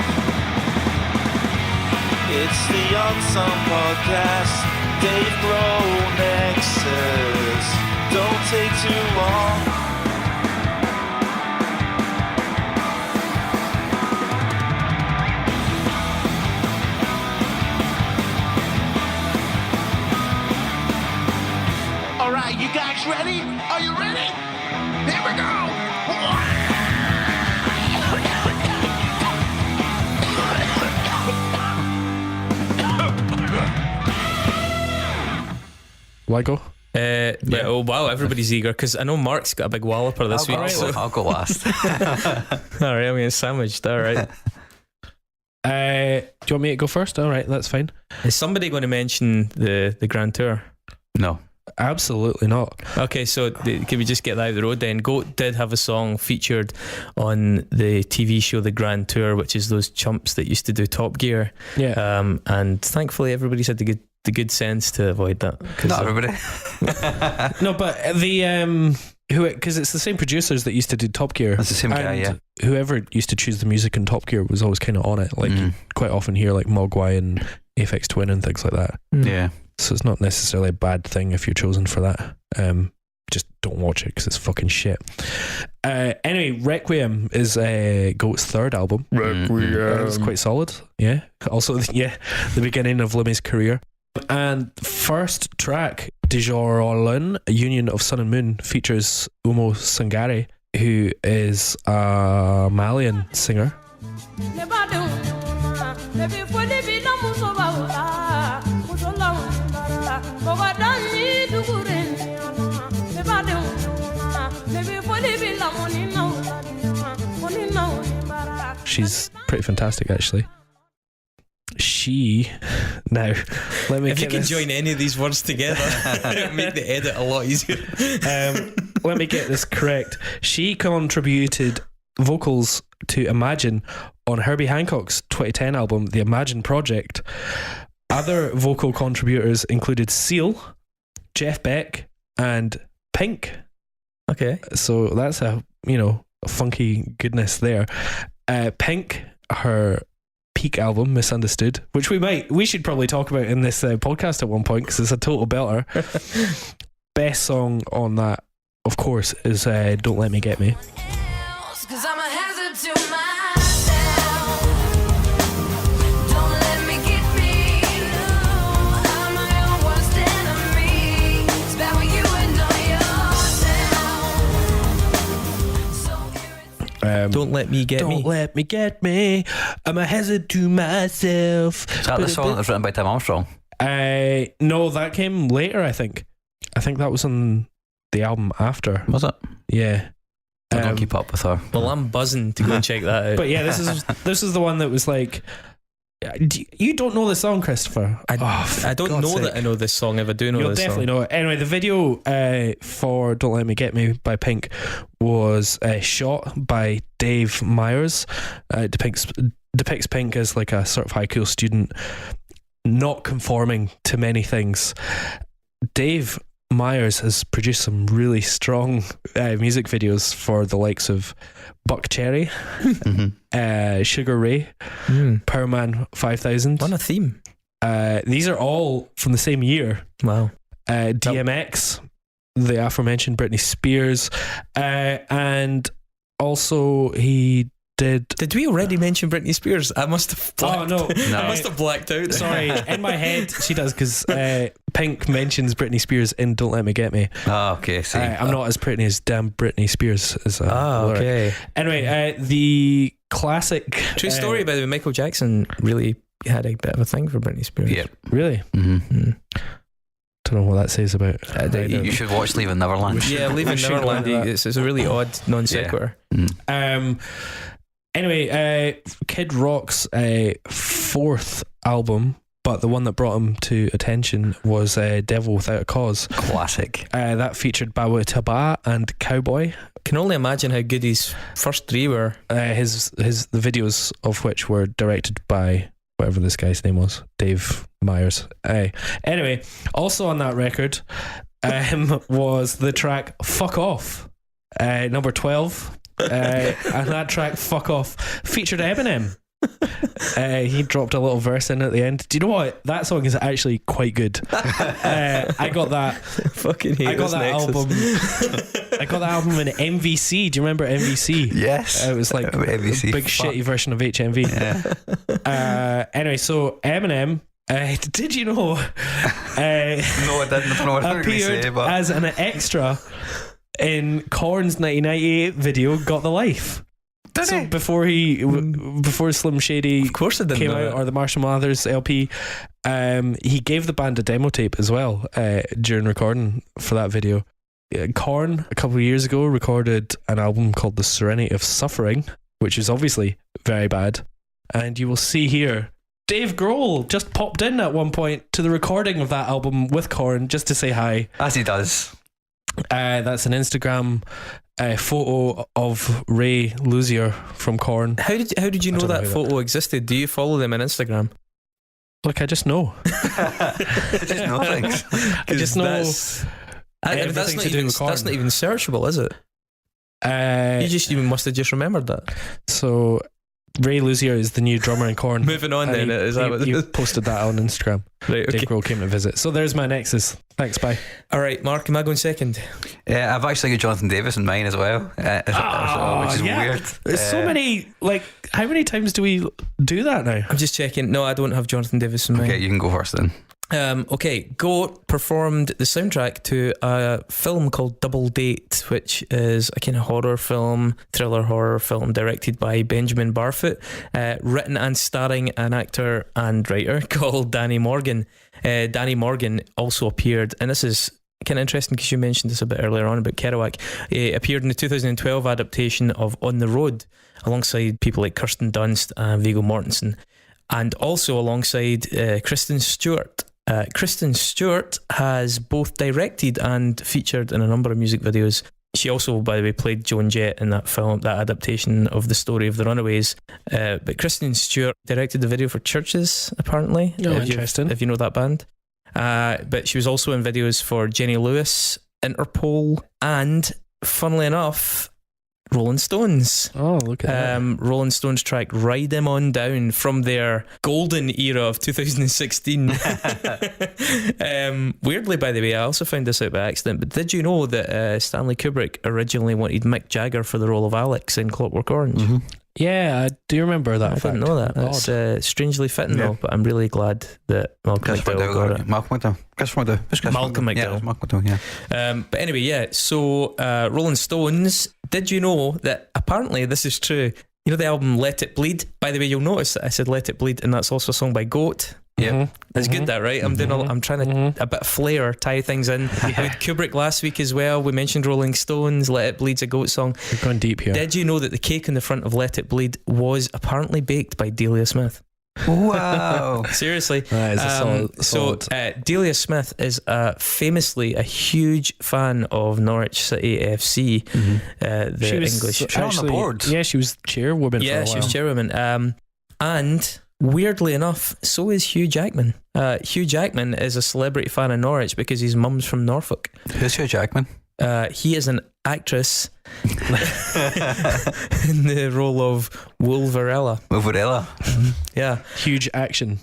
It's the Unsung Podcast. Dave Grohl Nexus. Don't take too long. All right, you guys ready? Are you ready? Here we go. Why go? Yeah. Oh wow, everybody's eager because I know Mark's got a big walloper this week. So. I'll go last. All right, I'm getting sandwiched. All right. Do you want me to go first? All right, that's fine. Is somebody going to mention the Grand Tour? No. Absolutely not. Okay, so can we just get that out of the road then? Goat did have a song featured on the TV show The Grand Tour, which is those chumps that used to do Top Gear. Yeah. And thankfully everybody's had the good sense to avoid that. Not everybody. No, but because it's the same producers that used to do Top Gear. That's the same guy, yeah. Whoever used to choose the music in Top Gear was always kind of on it. Like you quite often hear like Mogwai and Aphex Twin and things like that. Yeah. So it's not necessarily a bad thing if you're chosen for that. Just don't watch it because it's fucking shit. Anyway, Requiem is Goat's third album. It's quite solid. Yeah. Also, yeah, the beginning of Limmy's career. And first track, Dijoron, a union of sun and moon, features Umo Sangare, who is a Malian singer. She's pretty fantastic, actually. Now, let me if you can join any of these words together, it'll make the edit a lot easier. Let me get this correct. She contributed vocals to Imagine on Herbie Hancock's 2010 album, The Imagine Project. Other vocal contributors included Seal, Jeff Beck, and Pink. Okay. So that's a funky goodness there. Pink, her peak album, Misunderstood, which we should probably talk about in this podcast at one point because it's a total belter. Best song on that, of course, is Don't Let Me Get Me. 'Cause I'm a hazard to myself. Don't let me get me. I'm my own worst enemy. It's bad when you know yourself. Don't let me get me. Don't let me get me. I'm a hazard to myself. Is that the song that was written by Tim Armstrong? No, that came later, I think. I think that was on the album after. Was it? Yeah. I don't keep up with her. Well, I'm buzzing to go and check that out. But yeah, this is the one that was like, you don't know the song, Christopher. I don't know that I know this song. If I do know You'll this definitely song. know it. Anyway, the video for Don't Let Me Get Me by Pink was shot by Dave Myers. Depicts Pink as like a sort of high school student, not conforming to many things. Dave Myers has produced some really strong music videos for the likes of Buck Cherry, Sugar Ray, Power Man 5000. On a theme. These are all from the same year. Wow. DMX, the aforementioned Britney Spears, and also he Did we already mention Britney Spears? I must have blacked. Oh, no. I must have blacked out. Sorry, in my head she does, because Pink mentions Britney Spears in Don't Let Me Get Me. Oh, okay. See, I'm not as pretty as damn Britney Spears. As a lyric. Okay. Anyway, the classic... True story, by the way. Michael Jackson really had a bit of a thing for Britney Spears. yeah. Really? Mm-hmm. Don't know what that says about... You should watch Leaving Neverland. Yeah, Leaving should Neverland. like that. It's a really odd non sequitur. Anyway, Kid Rock's fourth album, but the one that brought him to attention, was Devil Without a Cause. Classic. That featured Bawa Taba and Cowboy. Can only imagine how good his first three were. The videos of which were directed by whatever this guy's name was, Dave Myers. Anyway, also on that record was the track Fuck Off, number 12. And that track Fuck Off featured Eminem. He dropped a little verse in at the end. Do you know what? That song is actually quite good. I got that. Fucking hate I got this that Nexus. album. I got that album in MVC. Do you remember MVC? Yes. It was like MVC. a big shitty version of HMV. Yeah. Anyway, so Eminem. Did you know? No, I didn't. I don't know what I'm going to appeared say, but as an extra in Korn's 1998 video "Got the Life." So before Slim Shady Of course I didn't came know out, that. or the Marshall Mathers LP, he gave the band a demo tape as well during recording for that video. Korn, a couple of years ago, recorded an album called The Serenity of Suffering, which is obviously very bad. And you will see here, Dave Grohl just popped in at one point to the recording of that album with Korn just to say hi. as he does. That's an Instagram photo of Ray Luzier from Korn. How did you know don't know that who photo existed? Do you follow them on Instagram? Look, I just know. I just know things. I just know That's everything not to do even with Korn. that's not even searchable, is it? You must have just remembered that. So Ray Luzier is the new drummer in Korn. Moving on then, is that what it he is? posted that on Instagram. Right, Dave okay. Grohl came to visit. So there's my Nexus. Thanks, bye. All right, Mark, am I going second? I've actually got Jonathan Davis in mine as well, which is weird. There's so many, how many times do we do that now? I'm just checking. No, I don't have Jonathan Davis in mind. Okay, you can go first then. Okay, Goat performed the soundtrack to a film called Double Date, which is a kind of thriller horror film directed by Benjamin Barfoot, written and starring an actor and writer called Danny Morgan. Danny Morgan also appeared, and this is kind of interesting because you mentioned this a bit earlier on about Kerouac. He appeared in the 2012 adaptation of On the Road alongside people like Kirsten Dunst and Viggo Mortensen, and also alongside Kristen Stewart. Kristen Stewart has both directed and featured in a number of music videos. She also, by the way, played Joan Jett in that film, that adaptation of the story of the Runaways. But Kristen Stewart directed the video for Churches, apparently. Interesting. If you know that band. But she was also in videos for Jenny Lewis, Interpol, and, funnily enough, Rolling Stones. Oh, look at that. Rolling Stones track Ride 'Em On Down from their golden era of 2016. Weirdly, by the way, I also found this out by accident, but did you know that Stanley Kubrick originally wanted Mick Jagger for the role of Alex in Clockwork Orange? Mm-hmm. Yeah, I do remember that. I didn't know that. That's strangely fitting though, but I'm really glad that Malcolm McDowell got it. Malcolm McDowell, yeah. But anyway, yeah, so Rolling Stones, did you know that apparently this is true? You know the album Let It Bleed? By the way, you'll notice that I said Let It Bleed, and that's also a song by Goat. Yeah, That's good, that, right? I'm trying to a bit of flair, tie things in. With Kubrick last week as well, we mentioned Rolling Stones. Let It Bleed's a Goat song. We're going deep here. Did you know that the cake on the front of Let It Bleed was apparently baked by Delia Smith? Wow. Seriously. That is a solid. So Delia Smith is famously a huge fan of Norwich City FC, the she was English. on the board. Yeah, she was chairwoman for a while. She was chairwoman. And weirdly enough, so is Hugh Jackman. Hugh Jackman is a celebrity fan of Norwich because his mum's from Norfolk. Who's Hugh Jackman? He is an actress in the role of Wolverella. Wolverella. Yeah. Huge action.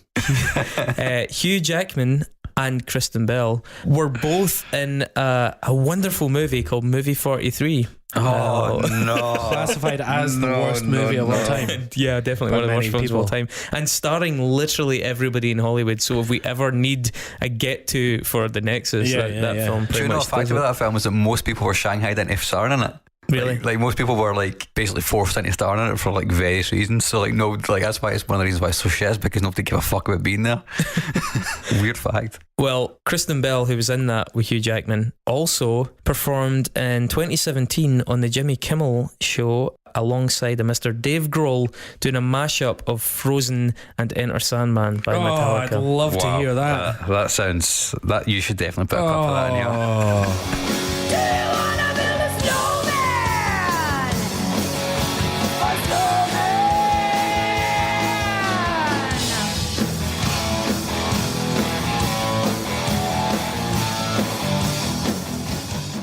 Hugh Jackman and Kristen Bell were both in a wonderful movie called Movie 43. Oh no! Classified as the worst movie of all time. Yeah, definitely one of the worst films of all time, and starring literally everybody in Hollywood. So if we ever need a get to for the Nexus, that film. Do you know the fact about that film was that most people were shanghaied into starring in it? Really? Like most people were like basically forced into starring in it for like various reasons. So like no, like that's why it's one of the reasons why it's so shit, is because nobody gave a fuck about being there. Weird fact. Well, Kristen Bell, who was in that with Hugh Jackman, also performed in 2017 on the Jimmy Kimmel Show alongside a Mr. Dave Grohl doing a mashup of Frozen and Enter Sandman by Metallica. I'd love to hear that. That sounds that you should definitely put a clip of that in here.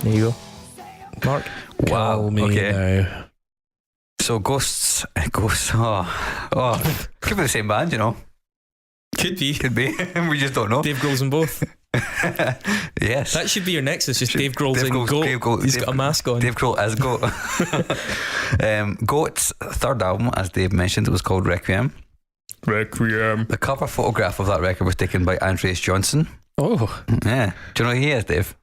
There you go, Mark. Wow. Call me now. So Ghosts. Oh, could be the same band, you know. Could be. We just don't know. Dave Grohl's in both. Yes. That should be your Nexus. Just Dave Grohl's in Goat. He's got a mask on. Dave Grohl as Goat. Goat's third album, as Dave mentioned, it was called Requiem. The cover photograph of that record was taken by Andreas Johnson. Oh. Yeah. Do you know who he is, Dave?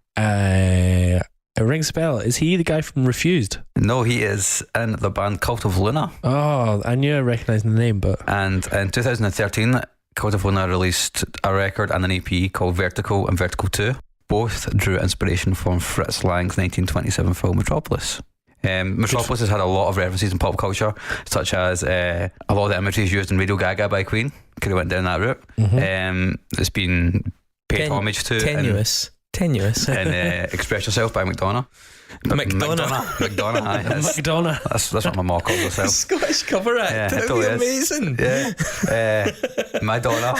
It rings a bell. Is he the guy from Refused? No, he is in the band Cult of Luna. Oh, I knew I recognised the name, but... And in 2013, Cult of Luna released a record and an EP called Vertical and Vertical 2. Both drew inspiration from Fritz Lang's 1927 film Metropolis. Metropolis has had a lot of references in pop culture, such as a lot of the imagery is used in Radio Gaga by Queen. Could have went down that route. It's been paid homage to. Tenuous. And Express Yourself by McDonough. McDonough, aye. That's what my mom calls herself. Scottish cover act. Yeah, That'd be amazing. Yeah. Madonna.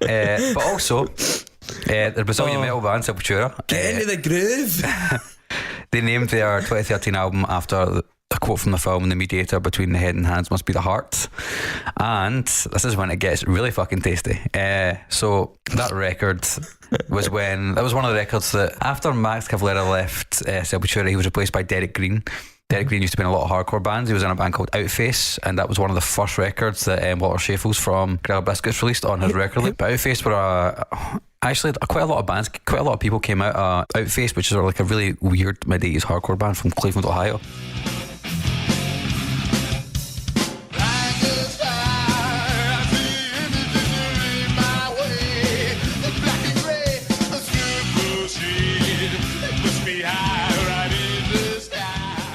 But also, the Brazilian metal band Sepultura. Get into the groove. They named their 2013 album after a quote from the film, "The mediator between the head and hands must be the heart." And this is when it gets really fucking tasty. So that record was one of the records that after Max Cavalera left Sepultura, he was replaced by Derek Green. Derek Green used to be in a lot of hardcore bands. He was in a band called Outface, and that was one of the first records that Walter Schaeffels from Gorilla Biscuits released on his record label. But Outface were actually quite a lot of bands, quite a lot of people came out Outface, which is like a really weird mid-80s hardcore band from Cleveland, Ohio.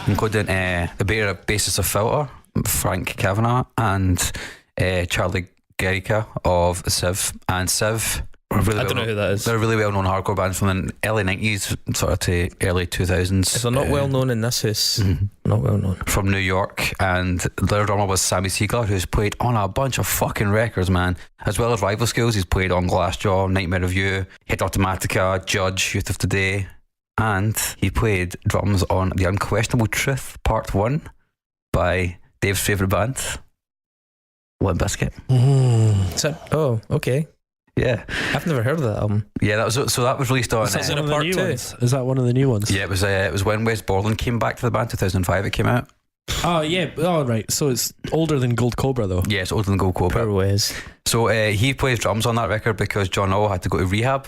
Including the bassist of Filter, Frank Kavanagh, and Charlie Guerrica of Civ. And Civ, I don't know who that is. They're a really well-known hardcore band from the early 90s sort of to early 2000s. If they're not well known in this house, not well known. From New York, and their drummer was Sammy Siegler, who's played on a bunch of fucking records, man. As well as rival skills, he's played on Glassjaw, Nightmare of You, Hit Automatica, Judge, Youth of Today. And he played drums on The Unquestionable Truth Part 1 by Dave's favourite band, Limp Bizkit. Oh, okay. Yeah. I've never heard of that album. Yeah, that was released on... Is that one of the new ones? Is that one of the new ones? Yeah, it was when Wes Borland came back to the band, 2005 it came out. Oh, yeah. Oh, right. So it's older than Gold Cobra, though. Yeah, it's older than Gold Cobra. Poor Wes. So he plays drums on that record because John Owl had to go to rehab.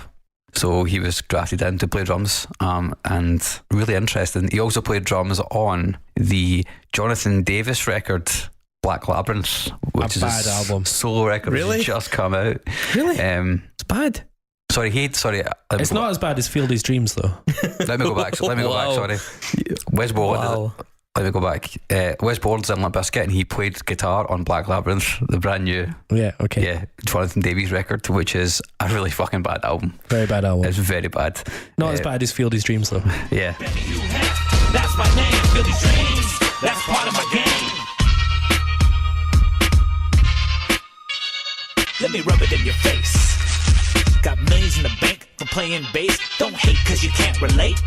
So he was drafted in to play drums, and really interesting. He also played drums on the Jonathan Davis record, Black Labyrinth, which is bad album. Solo record that's just come out. Really? It's bad. Sorry. It's not as bad as Fieldy's Dreams, though. Let me go back. Sorry. Wes Borland. Wow. Let me go back. Wes Borland's in Limp Bizkit, and he played guitar on Black Labyrinth, the brand new, Jonathan Davies record, which is a really fucking bad album. Very bad album. It's very bad. Not as bad as Fieldy's Dreams, though. Yeah. That's my name, Fieldy's Dreams. That's part of my game. Let me rub it in your face. Got millions in the bank for playing bass. Don't hate cause you can't relate.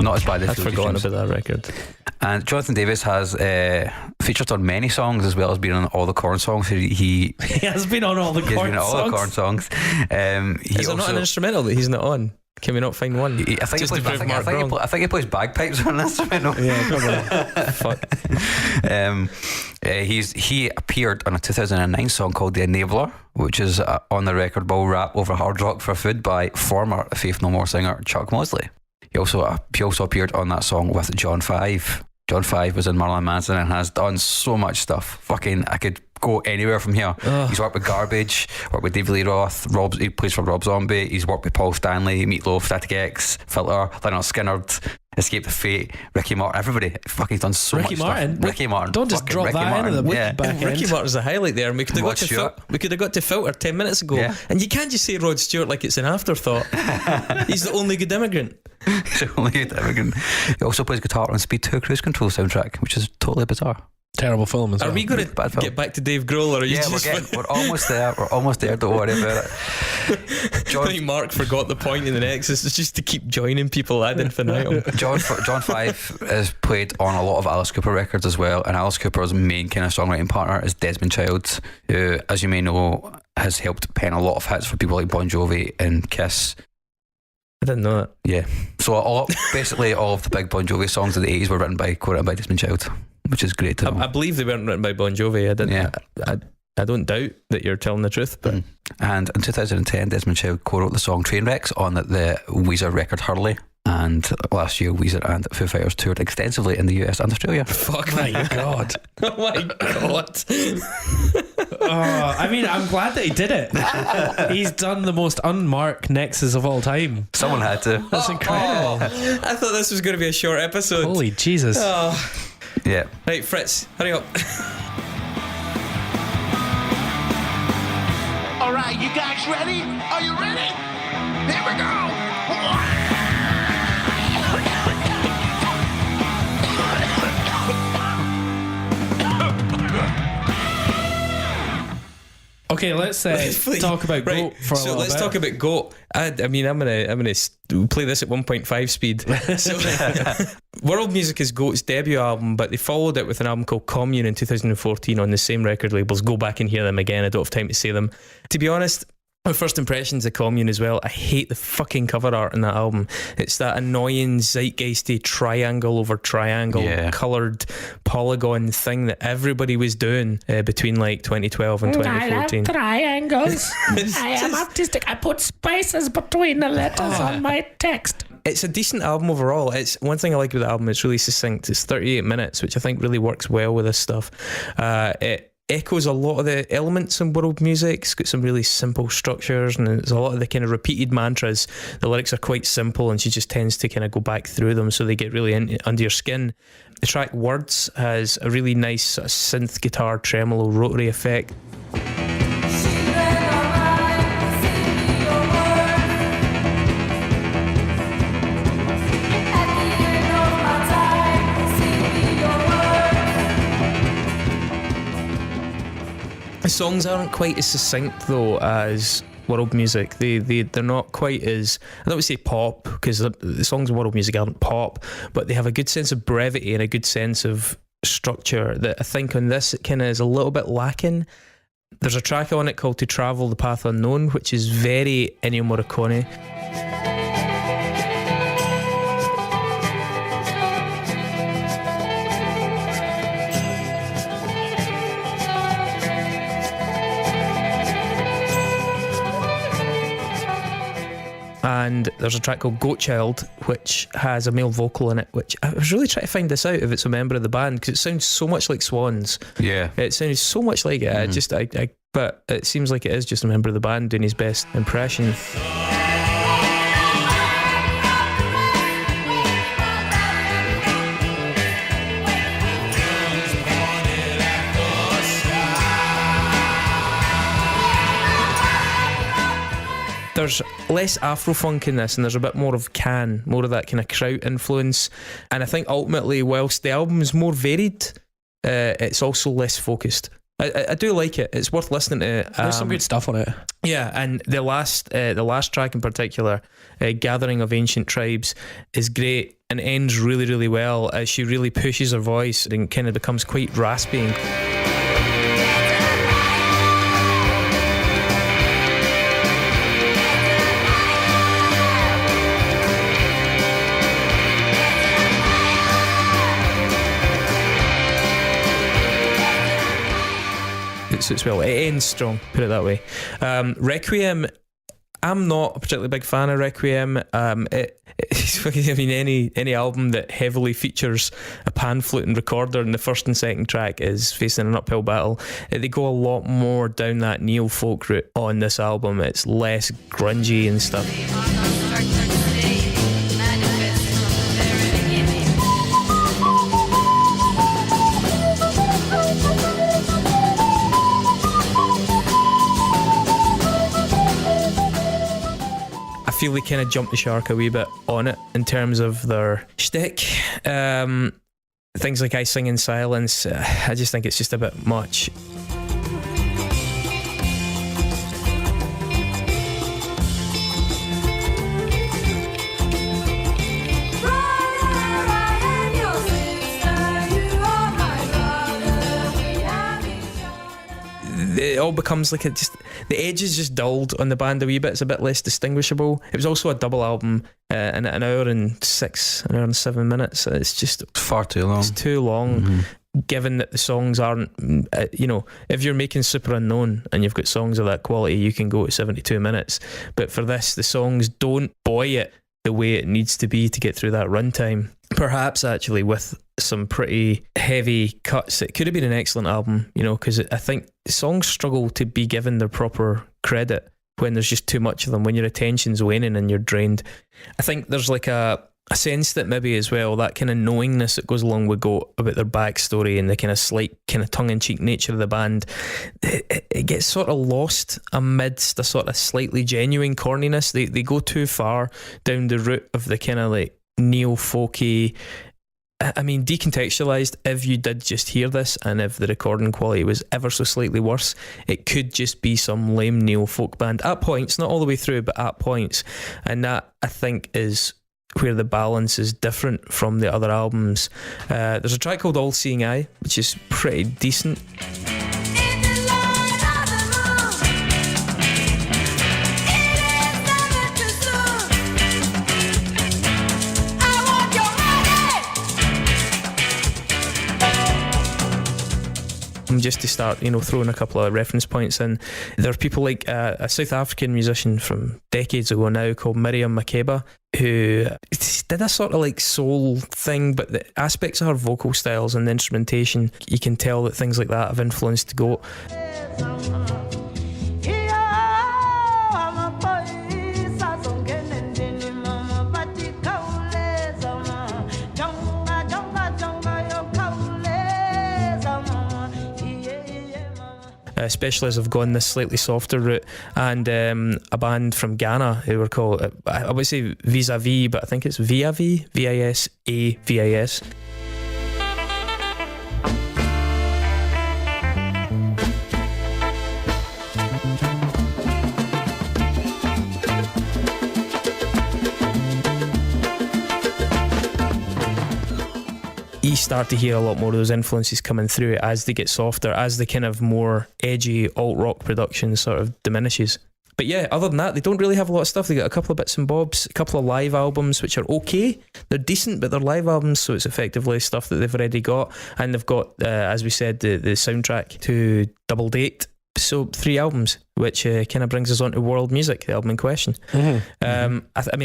Not as bad as I'd forgotten about that record. And Jonathan Davis has featured on many songs as well as being on all the Korn songs. He has been on all the he's Korn been on all songs. the Korn songs. Is there not an instrumental that he's not on? Can we not find one? I think, Just he to plays, prove Mark I wrong. think he plays bagpipes on an instrumental. Yeah, probably. Fuck. He appeared on a 2009 song called The Enabler, which is on the record Bull Rap Over Hard Rock for Food by former Faith No More singer Chuck Mosley. He also appeared on that song with John 5. John 5 was in Marilyn Manson and has done so much stuff. Fucking, I could go anywhere from here. He's worked with Garbage, worked with David Lee Roth, he plays for Rob Zombie, he's worked with Paul Stanley, Meatloaf, Static X, Filter, Lynyrd Skynyrd, Escape the Fate, Ricky Martin, everybody. Fucking done so Ricky much Martin? stuff. Ricky Martin. Don't just Fucking drop Ricky that Martin. into the Yeah. back end. Ricky Martin's a highlight there, and we could have Rod got to Stewart. we could have got to Filter 10 minutes ago, Yeah. and you can't just say Rod Stewart like it's an afterthought. He's the only good immigrant. He's only good immigrant. He also plays guitar on Speed 2 Cruise Control soundtrack, which is totally bizarre. Terrible film as Are well. we going Bad to film. get back to Dave Grohl, or are you Yeah, just? we're almost there. We're almost there. Don't worry about it. I think Mark forgot the point in the Nexus. It's just to keep joining people ad infinitum. John 5 is played on a lot of Alice Cooper records as well, and Alice Cooper's main kind of songwriting partner is Desmond Child, who, as you may know, has helped pen a lot of hits for people like Bon Jovi and Kiss. I didn't know that. Yeah, so basically all of the big Bon Jovi songs of the 80s were written by Desmond Child, which is great to know. I believe they weren't written by Bon Jovi. I didn't. Yeah. I don't doubt that you're telling the truth, but And in 2010, Desmond Child co-wrote the song Trainwrecks on the Weezer record Hurley. And last year, Weezer and Foo Fighters toured extensively in the US and Australia. fuck my god. Oh my god. I mean, I'm glad that he did it. He's done the most unmarked Nexus of all time. Someone had to. That's incredible. I thought this was going to be a short episode. Holy Jesus. Oh. Yeah. Right, Fritz, hurry up. All right, you guys ready? Are you ready? Here we go. Okay, let's talk about Goat for a so little let's bit. talk about Goat. I mean, I'm gonna play this at 1.5 speed. So, World Music is Goat's debut album, but they followed it with an album called Commune in 2014 on the same record labels. Go back and hear them again. I don't have time to say them. To be honest, my first impressions of Commune as well. I hate the fucking cover art in that album. It's that annoying zeitgeisty triangle over triangle coloured polygon thing that everybody was doing between like 2012 and 2014. I love triangles. I am artistic. I put spaces between the letters on my text. It's a decent album overall. It's one thing I like about the album. It's really succinct. It's 38 minutes, which I think really works well with this stuff. It echoes a lot of the elements in world music. It's got some really simple structures, and there's a lot of the kind of repeated mantras. The lyrics are quite simple, and she just tends to kind of go back through them, so they get really under your skin. The track Words has a really nice sort of synth guitar tremolo rotary effect. The songs aren't quite as succinct though as world music. They're not quite as, I don't would say pop, because the songs in world music aren't pop, but they have a good sense of brevity and a good sense of structure that I think on this it kind of is a little bit lacking. There's a track on it called To Travel the Path Unknown, which is very Ennio Morricone. And there's a track called Goat Child, which has a male vocal in it, which I was really trying to find this out if it's a member of the band, because it sounds so much like Swans. Yeah. It sounds so much like it. But it seems like it is just a member of the band doing his best impression. There's less Afro-funk in this, and there's a bit more of more of that kind of kraut influence. And I think ultimately, whilst the album's more varied, it's also less focused. I do like it. It's worth listening to. There's some good stuff on it. Yeah, and the last track in particular, Gathering of Ancient Tribes, is great and ends really, really well as she really pushes her voice and kind of becomes quite raspy. It suits well. It ends strong, put it that way. Requiem, I'm not a particularly big fan of Requiem. I mean, any album that heavily features a pan flute and recorder in the first and second track is facing an uphill battle. They go a lot more down that neo-folk route on this album. It's less grungy and stuff. I feel they kind of jumped the shark a wee bit on it in terms of their shtick. Things like I Sing in Silence, I just think it's just a bit much. It all becomes like the edges just dulled on the band a wee bit. It's a bit less distinguishable. It was also a double album, and an hour and 7 minutes. It's just far too long. It's too long. Given that the songs aren't, if you're making Super Unknown and you've got songs of that quality, you can go at 72 minutes. But for this, the songs don't buoy it the way it needs to be to get through that runtime. Perhaps actually with some pretty heavy cuts, it could have been an excellent album, because I think songs struggle to be given their proper credit when there's just too much of them, when your attention's waning and you're drained. I think there's like a sense that maybe as well, that kind of knowingness that goes along with Goat about their backstory and the kind of slight kind of tongue-in-cheek nature of the band, it gets sort of lost amidst a sort of slightly genuine corniness. They go too far down the route of the kind of like neo-folky. I mean, decontextualised, if you did just hear this and if the recording quality was ever so slightly worse, it could just be some lame neo-folk band at points, not all the way through, but at points. And that, I think, is where the balance is different from the other albums. There's a track called All Seeing Eye, which is pretty decent. Just to start, throwing a couple of reference points in, there are people like a South African musician from decades ago now called Miriam Makeba, who did a sort of like soul thing, but the aspects of her vocal styles and the instrumentation, you can tell that things like that have influenced Goat. Especially as I've gone this slightly softer route, and a band from Ghana who were called, I would say Vis-a-Vis, but I think it's Vis-a-Vis, Visavas. You start to hear a lot more of those influences coming through as they get softer, as the kind of more edgy alt-rock production sort of diminishes. But yeah, other than that, they don't really have a lot of stuff. They got a couple of bits and bobs, a couple of live albums, which are okay. They're decent, but they're live albums, so it's effectively stuff that they've already got. And they've got, as we said, the soundtrack to Double Date. So 3 albums, which kind of brings us on to World Music, the album in question. I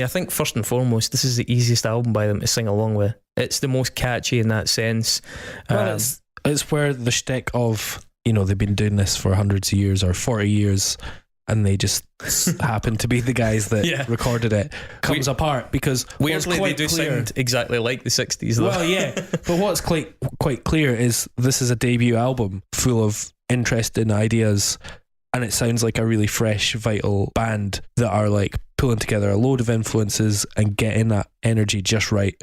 think first and foremost, this is the easiest album by them to sing along with. It's the most catchy in that sense. Well, it's where the shtick of, they've been doing this for hundreds of years or 40 years, and they just happen to be the guys that recorded it, comes apart, because weirdly they do sound exactly like the 60s though. Well, yeah, but what's quite clear is this is a debut album full of interesting ideas, and it sounds like a really fresh, vital band that are like pulling together a load of influences and getting that energy just right.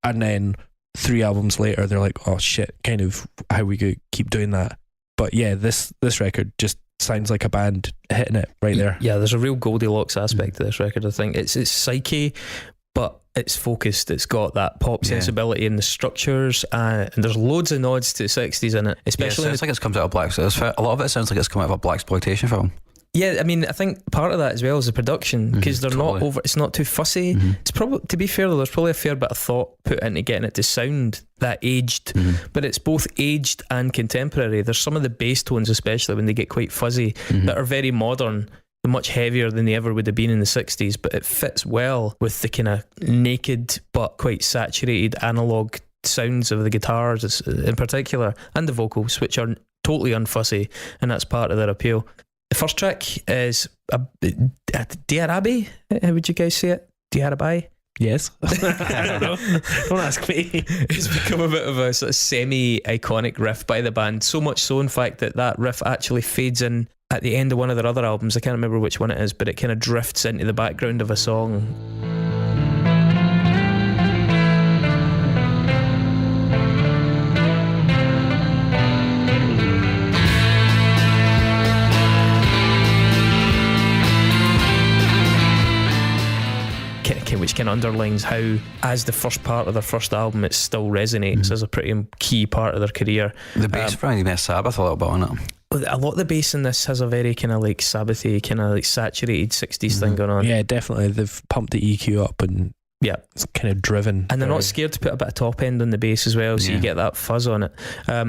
And then 3 albums later they're like, oh shit, kind of how we could keep doing that, But yeah, this record just sounds like a band hitting it right there. Yeah, there's a real Goldilocks aspect to this record. I think it's psyche, but it's focused. It's got that pop sensibility in the structures, and there's loads of nods to the 60s in it. Especially, it sounds like it's come out of a lot of it sounds like it's come out of a blaxploitation film. Yeah, I mean, I think part of that as well is the production, because they're not over. It's not too fussy. It's probably, to be fair though, there's probably a fair bit of thought put into getting it to sound that aged, but it's both aged and contemporary. There's some of the bass tones, especially when they get quite fuzzy, that are very modern, much heavier than they ever would have been in the 60s, but it fits well with the kind of naked but quite saturated analog sounds of the guitars in particular, and the vocals, which are totally unfussy, and that's part of their appeal. The first track is Diarabi. How would you guys say it? Diarabi? Yes. I don't know. Don't ask me. It's become a bit of a sort of semi-iconic riff by the band. So much so, in fact, that riff actually fades in at the end of one of their other albums. I can't remember which one it is, but it kind of drifts into the background of a song. Which kind of underlines how, as the first part of their first album, it still resonates as a pretty key part of their career. The bass reminded me of Sabbath a little bit on it. A lot of the bass in this has a very kind of like Sabbathy, kind of like saturated 60s thing going on. Yeah, definitely. They've pumped the EQ up and it's kind of driven. And they're not scared to put a bit of top end on the bass as well, so you get that fuzz on it.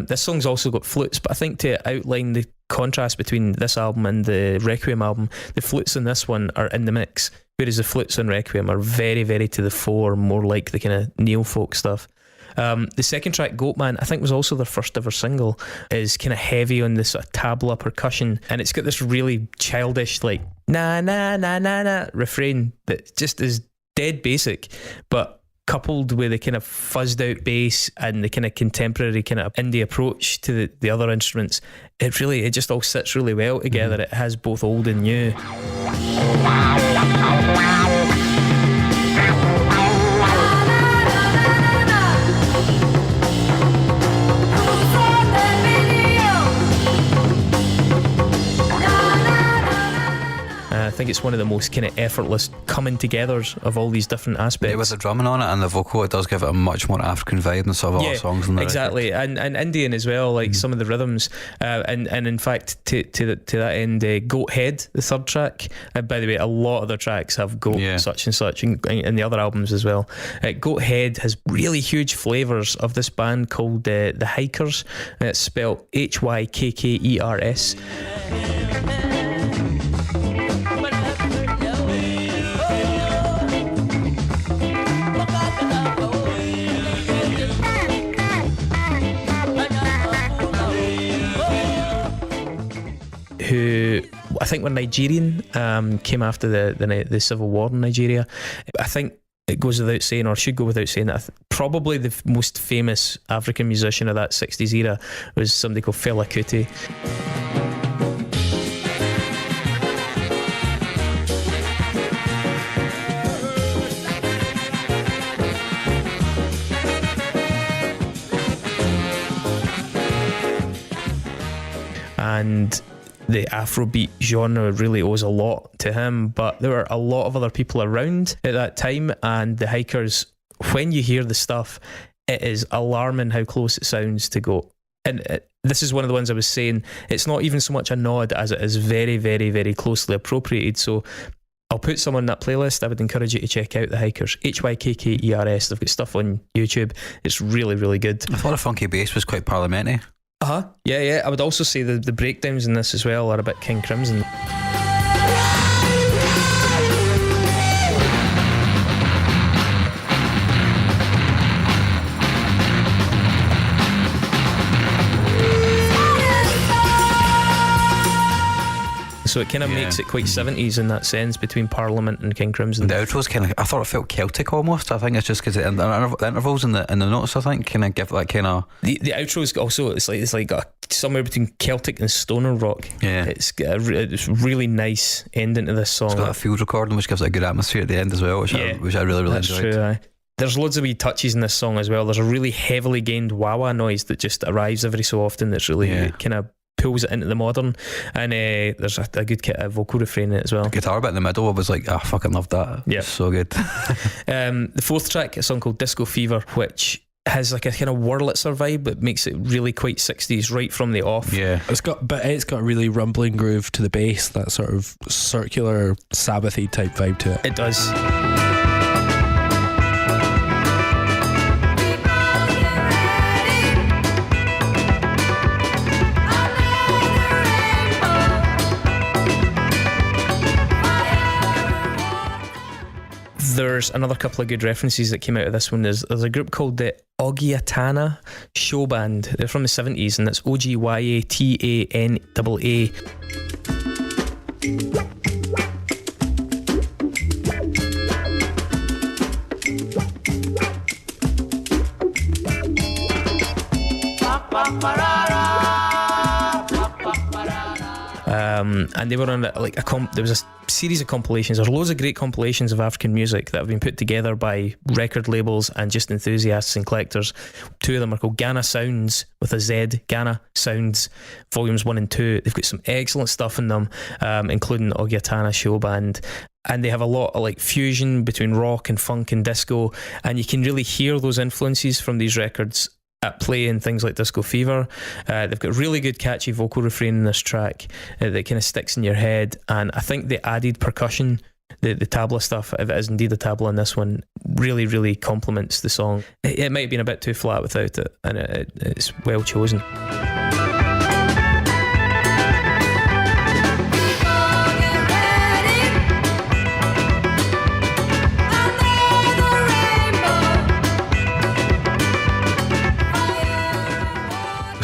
This song's also got flutes, but I think to outline the contrast between this album and the Requiem album, the flutes in this one are in the mix, whereas the flutes on Requiem are very, very to the fore, more like the kind of neo-folk stuff. The second track, Goatman, I think was also their first ever single, is kind of heavy on this sort of tabla percussion, and it's got this really childish like na na na na na refrain that just is dead basic, but coupled with the kind of fuzzed out bass and the kind of contemporary kind of indie approach to the other instruments, it just all sits really well together. It has both old and new. I think it's one of the most kind of effortless coming togethers of all these different aspects. Yeah, with the drumming on it and the vocal, it does give it a much more African vibe than some of other songs in the exactly record. And Indian as well, like some of the rhythms, and in fact to that end, Goat Head, the third track, by the way, a lot of their tracks have goat such and such in the other albums as well. Goat Head has really huge flavours of this band called the Hikers, and it's spelled Hykkers. Who I think were Nigerian, came after the civil war in Nigeria. I think it goes without saying, or should go without saying, that probably the most famous African musician of that 60s era was somebody called Fela Kuti. And the afrobeat genre really owes a lot to him, but there were a lot of other people around at that time, and the Hikers, when you hear the stuff, it is alarming how close it sounds to Goat. And this is one of the ones I was saying, it's not even so much a nod as it is very, very, very closely appropriated. So I'll put some on that playlist. I would encourage you to check out the Hikers, Hykkers. They've got stuff on YouTube. It's really, really good. I thought the funky bass was quite parliamentary. Yeah. I would also say the breakdowns in this as well are a bit King Crimson. So it kind of makes it quite 70s in that sense between Parliament and King Crimson. The outro's kind of, I thought it felt Celtic almost. I think it's just because the intervals in the notes, I think, kind of give that kind of... The outro's also, it's like somewhere between Celtic and stoner rock. Yeah. It's got it's really nice ending to this song. It's got a field recording which gives it a good atmosphere at the end as well, which I really, really enjoyed. That's true, There's loads of wee touches in this song as well. There's a really heavily gained wah-wah noise that just arrives every so often that's really kind of pulls it into the modern, and there's a good vocal refrain in it as well. Guitar bit in the middle, I was like, I fucking loved that. Yeah, so good. The fourth track, a song called Disco Fever, which has like a kind of Wurlitzer vibe, but makes it really quite 60s right from the off. Yeah, it's got a really rumbling groove to the bass, that sort of circular Sabbathy type vibe to it. It does. There's another couple of good references that came out of this one. There's a group called the Ogyatana Show Band. They're from the 70s, and it's Ogyatana. And they were on there was a series of compilations. There's loads of great compilations of African music that have been put together by record labels and just enthusiasts and collectors. Two of them are called Ghana Sounds with a Z, Ghana Sounds Volumes 1 and 2. They've got some excellent stuff in them, including the Ogyatana Show Band. And they have a lot of like fusion between rock and funk and disco, and you can really hear those influences from these records at play in things like Disco Fever. They've got really good catchy vocal refrain in this track that kind of sticks in your head, and I think the added percussion, the tabla stuff, if it is indeed a tabla in this one, really, really complements the song. It might have been a bit too flat without it, and it's well chosen.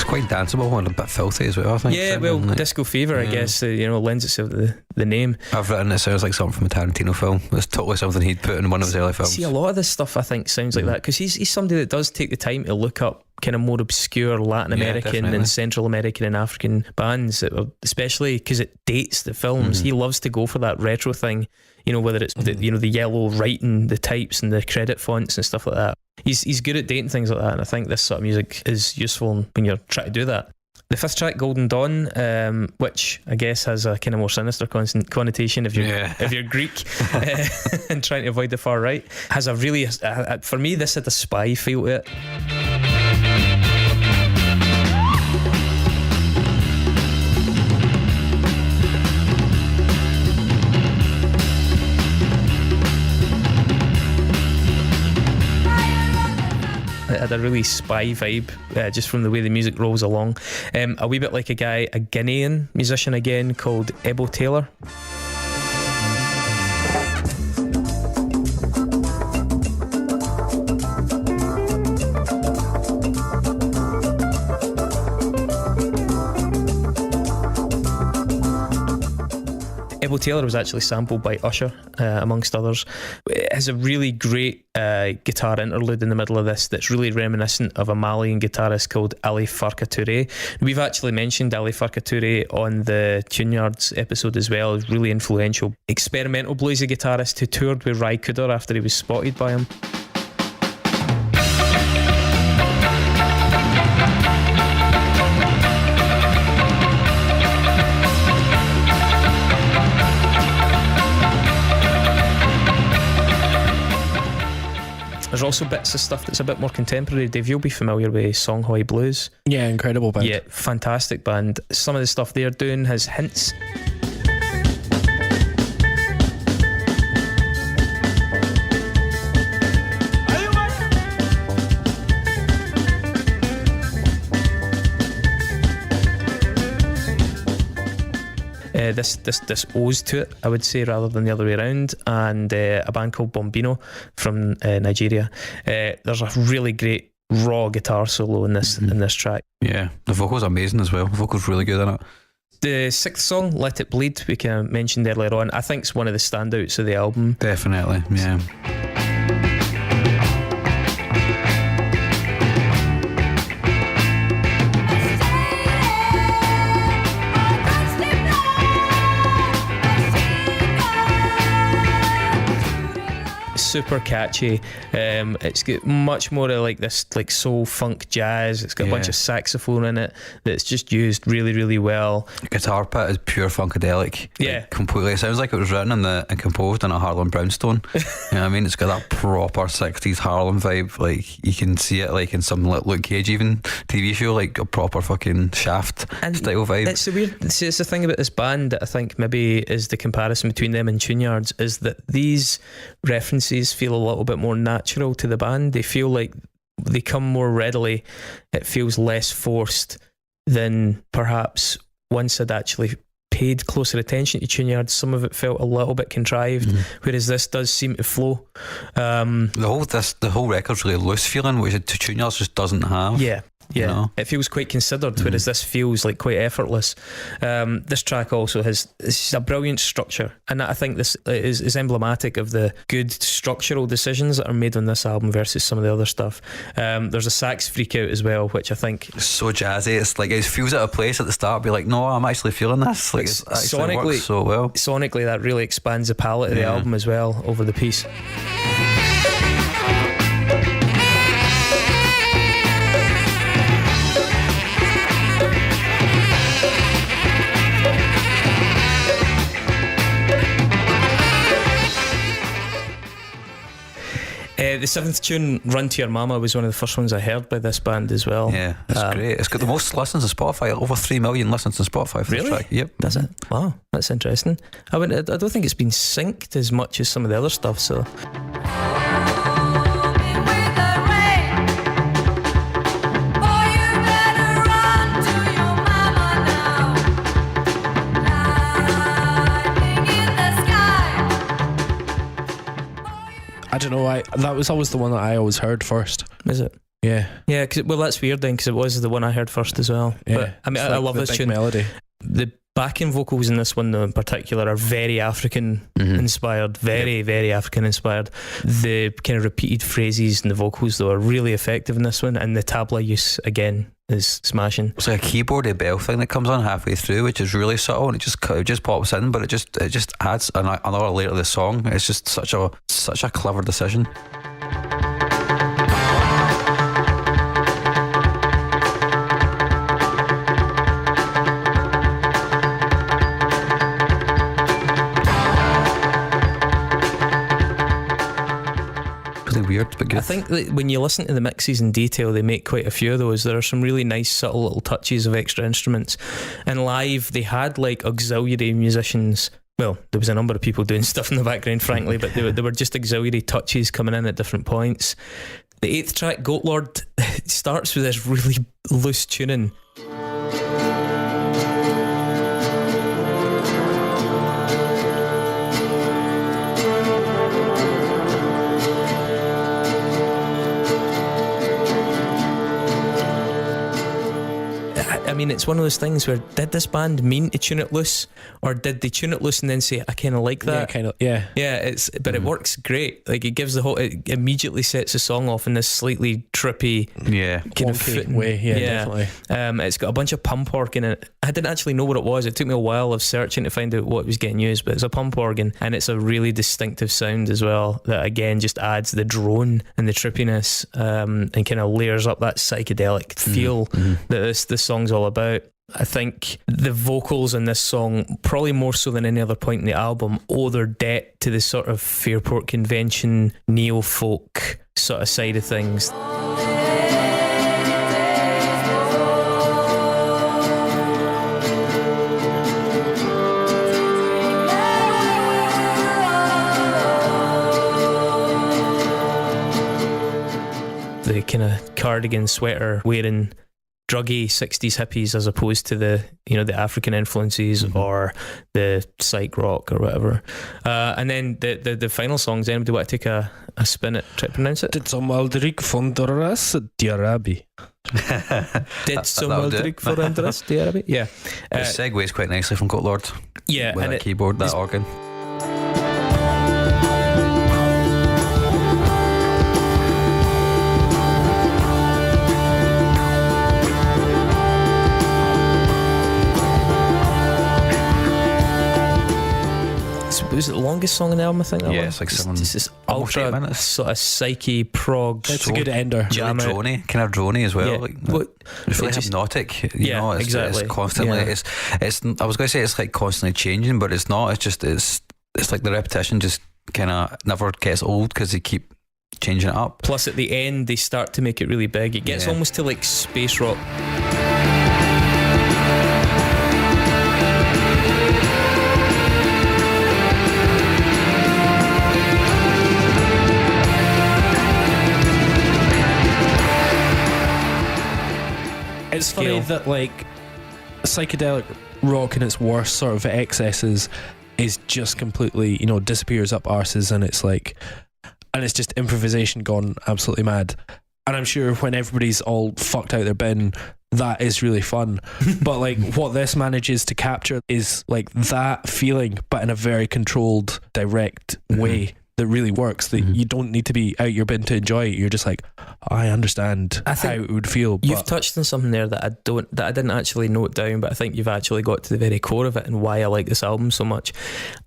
Quite danceable and a bit filthy as well, I think. Yeah, well, Disco Fever, I guess, lends itself to the name. I've written it sounds like something from a Tarantino film. It's totally something he'd put in one of his early films. See, a lot of this stuff I think sounds like that, because he's somebody that does take the time to look up kind of more obscure Latin American and Central American and African bands, especially because it dates the films. He loves to go for that retro thing, whether it's the yellow writing, the types and the credit fonts and stuff like that. He's good at dating things like that, and I think this sort of music is useful when you're trying to do that. The fifth track, Golden Dawn, which I guess has a kind of more sinister connotation if you're Greek and trying to avoid the far right, has a really, for me, this had a spy feel to it. It had a really spy vibe, just from the way the music rolls along. A wee bit like a Ghanaian musician again called Ebo Taylor. Ebo Taylor was actually sampled by Usher, amongst others. It has a really great guitar interlude in the middle of this that's really reminiscent of a Malian guitarist called Ali Farka Touré. We've actually mentioned Ali Farka Touré on the Tuneyards episode as well. He's really influential experimental bluesy guitarist who toured with Ry Cooder after he was spotted by him. There's also bits of stuff that's a bit more contemporary. Dave, you'll be familiar with Songhai Blues. Yeah, incredible band. Yeah, fantastic band. Some of the stuff they're doing has hints. This owes to it, I would say, rather than the other way around. And a band called Bombino from Nigeria. There's a really great raw guitar solo in this track. Yeah, the vocal's amazing as well. The vocal's really good in it. The sixth song, Let It Bleed, we kind of mentioned earlier on, I think it's one of the standouts of the album. Definitely, yeah. super catchy. It's got much more of like this like soul funk jazz. It's got a bunch of saxophone in it that's just used really, really well. Guitar part is pure funkadelic. Yeah. Completely. It sounds like it was written and composed in a Harlem brownstone. You know what I mean? It's got that proper 60s Harlem vibe. Like you can see it like in some like Luke Cage even TV show, like a proper fucking Shaft style vibe. It's the weird. It's the thing about this band that I think maybe is the comparison between them and Tuneyards is that these references feel a little bit more natural to the band. They feel like they come more readily. It feels less forced than perhaps once I'd actually paid closer attention to Tuneyards. Some of it felt a little bit contrived, whereas this does seem to flow. The whole record's really loose feeling, which Tuneyards just doesn't have. Yeah. You know? It feels quite considered, whereas this feels like quite effortless. This track also has a brilliant structure, and I think this is emblematic of the good structural decisions that are made on this album versus some of the other stuff. There's a sax freak out as well, which I think it's so jazzy. It's like it feels at a place at the start, be like, no, I'm actually feeling this. Like it actually works so well. Sonically, that really expands the palette of the album as well over the piece. The seventh tune, Run to Your Mama, was one of the first ones I heard by this band as well. Yeah, it's great. It's got the most listens on Spotify, over 3 million listens on Spotify for this track. Yep. Does it? Wow, that's interesting. I don't think it's been synced as much as some of the other stuff, so... I don't know. That was always the one that I always heard first. Is it? Yeah. Yeah. Well, that's weird then, because it was the one I heard first as well. Yeah. But I mean, It's I like love the this big tune. melody. The backing vocals in this one, though, in particular, are very African inspired. Very, very African inspired. The kind of repeated phrases in the vocals, though, are really effective in this one, and the tabla use again is smashing. It's like a keyboardy bell thing that comes on halfway through, which is really subtle, and it just pops in, but it just adds another layer to the song. It's just such a clever decision. Weird, but good. I think that when you listen to the mixes in detail, they make quite a few of those. There are some really nice subtle little touches of extra instruments, and live they had like auxiliary musicians. Well, there was a number of people doing stuff in the background, frankly, but they were just auxiliary touches coming in at different points. The 8th track, Goat Lord, starts with this really loose tuning. I mean, it's one of those things where, did this band mean to tune it loose, or did they tune it loose and then say, I kind of like that? Yeah. But it works great. Like, it gives it immediately sets the song off in this slightly trippy, kind of way. Yeah, definitely. It's got a bunch of pump organ in it. I didn't actually know what it was. It took me a while of searching to find out what was getting used, but it's a pump organ, and it's a really distinctive sound as well that again just adds the drone and the trippiness, and kind of layers up that psychedelic feel that this song's all about. I think the vocals in this song, probably more so than any other point in the album, owe their debt to the sort of Fairport Convention neo-folk sort of side of things. The kind of cardigan sweater wearing druggy 60s hippies, as opposed to the African influences or the psych rock or whatever. And then the final songs. Anybody want to take a spin at try to pronounce it? Dit som aldrig fondoras diarabi. Dit som aldrig fondoras diarabi. Yeah. It segues quite nicely from Goat Lord. Yeah, with and that keyboard, that organ. was it the longest song on the album? I think that Yeah, one? it's like It's this almost 8 ultra minutes. sort of psyche prog. It's a good ender. Really Jam out. drony, kind of drony as well. Yeah, Like, but it's really it just- hypnotic. You Yeah, know, it's exactly. constantly. Yeah. It's. I was going to say it's like constantly changing, but it's not. It's just it's like the repetition just kind of never gets old because they keep changing it up. Plus, at the end, they start to make it really big. It gets Yeah. almost to like space rock. It's funny Scale. that like psychedelic rock in its worst sort of excesses is just completely, you know, disappears up arses, and it's like, and it's just improvisation gone absolutely mad. And I'm sure when everybody's all fucked out their bin, that is really fun. But like what this manages to capture is like that feeling, but in a very controlled, direct way that really works. That you don't need to be out your bin to enjoy it. You're just like, I understand I how think it would feel. You've But touched on something there that I didn't actually note down, but I think you've actually got to the very core of it and why I like this album so much.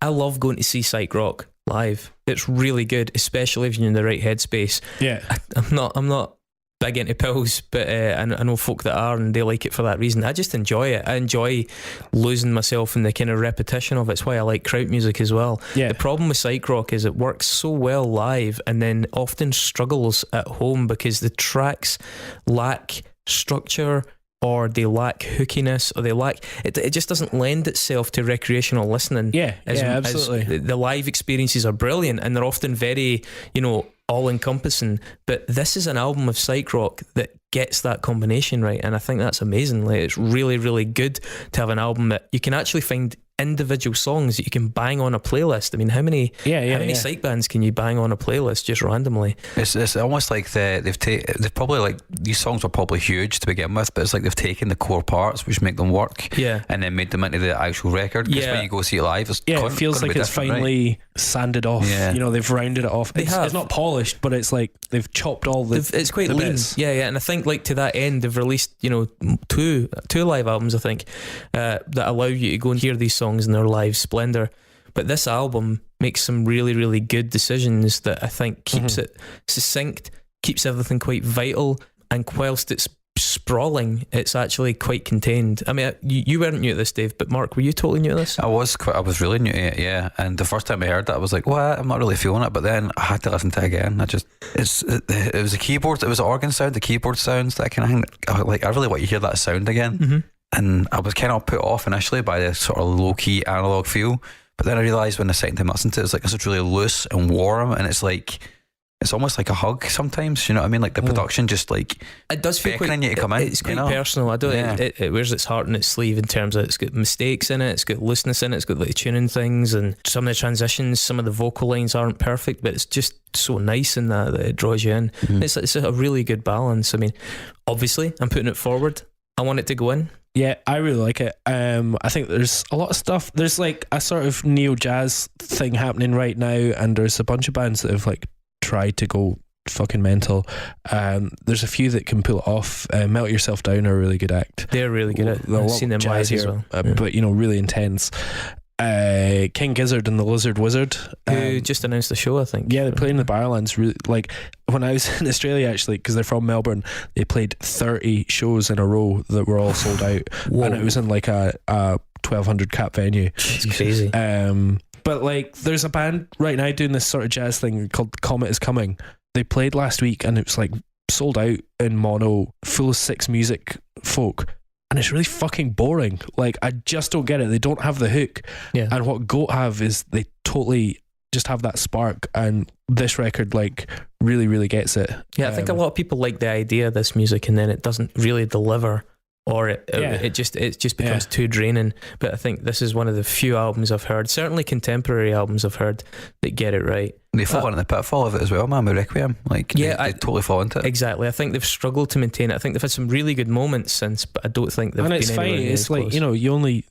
I love going to see psych rock live. It's really good, especially if you're in the right headspace. yeah, I'm not big into pills, but I know folk that are, and they like it for that reason. I just enjoy it. I enjoy losing myself in the kind of repetition of it. It's why I like crowd music as well. Yeah. The problem with psych rock is it works so well live and then often struggles at home because the tracks lack structure, or they lack hookiness, or they lack it just doesn't lend itself to recreational listening. Yeah, absolutely. The live experiences are brilliant, and they're often very, you know, all-encompassing, but this is an album of psych rock that gets that combination right, and I think that's amazing. Like, it's really, really good to have an album that you can actually find individual songs that you can bang on a playlist. I mean, how many psych bands can you bang on a playlist just randomly? It's almost like they've probably, like, these songs were probably huge to begin with, but it's like they've taken the core parts which make them work, and then made them into the actual record. Because when you go see it live, it's it feels like it's finally sanded off. Yeah. You know, they've rounded it off. They have. It's not polished, but it's like they've chopped all the. It's quite the lean. bits. Yeah, and I think like to that end, they've released, you know, two live albums, I think, that allow you to go and hear these songs in their live splendour. But this album makes some really, really good decisions that I think keeps it succinct, keeps everything quite vital, and whilst it's sprawling, it's actually quite contained. I mean, you weren't new to this, Dave, but Mark, were you totally new to this? I was really new to it, yeah. And the first time I heard that, I was like, "What? I'm not really feeling it." But then I had to listen to it again. It was the keyboard, it was the organ sound, the keyboard sounds that I really want you to hear that sound again. And I was kind of put off initially by the sort of low key analog feel, but then I realised when the second time I listened to it, it's like it's really loose and warm, and it's like, it's almost like a hug sometimes, you know what I mean? Like the production just like it does feel beckoning quite, you to come in. it's quite you know? personal. I don't. Yeah. It wears its heart in its sleeve in terms of it's got mistakes in it, it's got looseness in it, it's got like tuning things, and some of the transitions, some of the vocal lines aren't perfect, but it's just so nice in that it draws you in. It's a really good balance. I mean, obviously, I'm putting it forward. I want it to go in. Yeah, I really like it. I think there's a lot of stuff. There's like a sort of neo jazz thing happening right now, and there's a bunch of bands that have like tried to go fucking mental. There's a few that can pull it off. Melt Yourself Down are a really good act. They're really good at. They're I've seen them live jazzy as well. but you know, really intense. King Gizzard and the Lizard Wizard, who just announced the show, I think. Yeah, they played in the Barrowlands. Really, like when I was in Australia, actually, because they're from Melbourne, they played 30 shows in a row that were all sold out. And it was in like a 1,200 cap venue. It's crazy. But like, there's a band right now doing this sort of jazz thing called Comet Is Coming. They played last week and it was like sold out in mono, full of 6 music folk. And it's really fucking boring. Like, I just don't get it. They don't have the hook. Yeah. And what Goat have is they totally just have that spark. And this record, like, really, really gets it. Yeah, I think a lot of people like the idea of this music, and then it doesn't really deliver, or it just becomes too draining. But I think this is one of the few albums I've heard, certainly contemporary albums I've heard, that get it right. They fall into the pitfall of it as well, man, with Requiem. Like, they totally fall into it. Exactly. I think they've struggled to maintain it. I think they've had some really good moments since, but I don't think they've been it's anywhere fine. near It's as like, close. you know, you only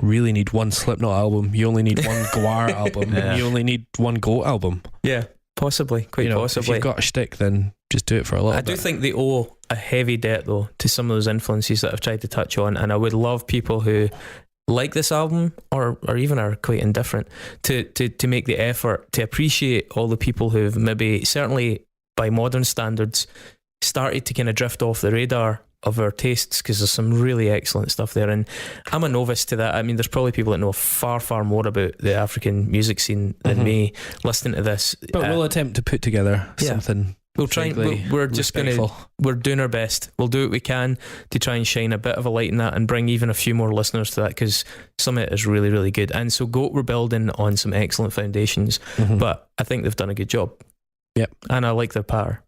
really need one Slipknot album. You only need one Gwar album. Yeah. You only need one Goat album. Yeah, possibly. Quite You know, possibly. if you've got a shtick, then just do it for a little I bit. do think they owe a heavy debt, though, to some of those influences that I've tried to touch on, and I would love people who like this album or even are quite indifferent, to make the effort to appreciate all the people who've maybe, certainly by modern standards, started to kind of drift off the radar of our tastes, because there's some really excellent stuff there. And I'm a novice to that. I mean, there's probably people that know far more about the African music scene than me listening to this. But we'll attempt to put together something. We'll try. We're just we're doing our best. We'll do what we can to try and shine a bit of a light in that, and bring even a few more listeners to that, because some of it is really, really good. And so Goat were building on some excellent foundations, but I think they've done a good job. Yep. And I like their power.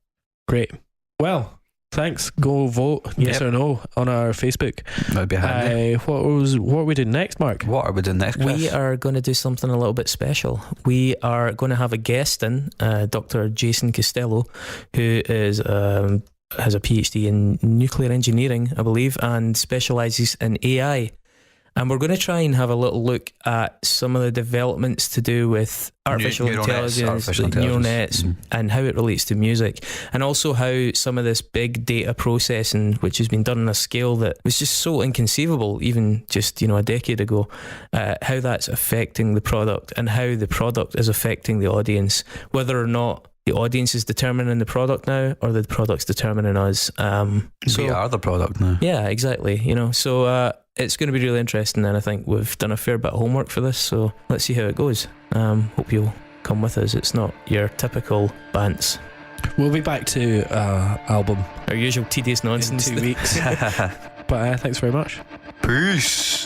Great. Well, thanks. Go vote yes or no on our Facebook. That'd be handy. What are we doing next, Mark? What are we doing next, Chris? We are going to do something a little bit special. We are going to have a guest in, Dr. Jason Costello, who is has a PhD in nuclear engineering, I believe, and specialises in AI. And we're going to try and have a little look at some of the developments to do with artificial intelligence, neural nets, and how it relates to music. And also how some of this big data processing, which has been done on a scale that was just so inconceivable even just, a decade ago, how that's affecting the product, and how the product is affecting the audience, whether or not the audience is determining the product now, or the product's determining us. We are the product now. Yeah, exactly. So it's going to be really interesting, and I think we've done a fair bit of homework for this, so let's see how it goes. Hope you'll come with us. It's not your typical bants. We'll be back to album, our usual tedious nonsense in 2 weeks. But thanks very much. Peace.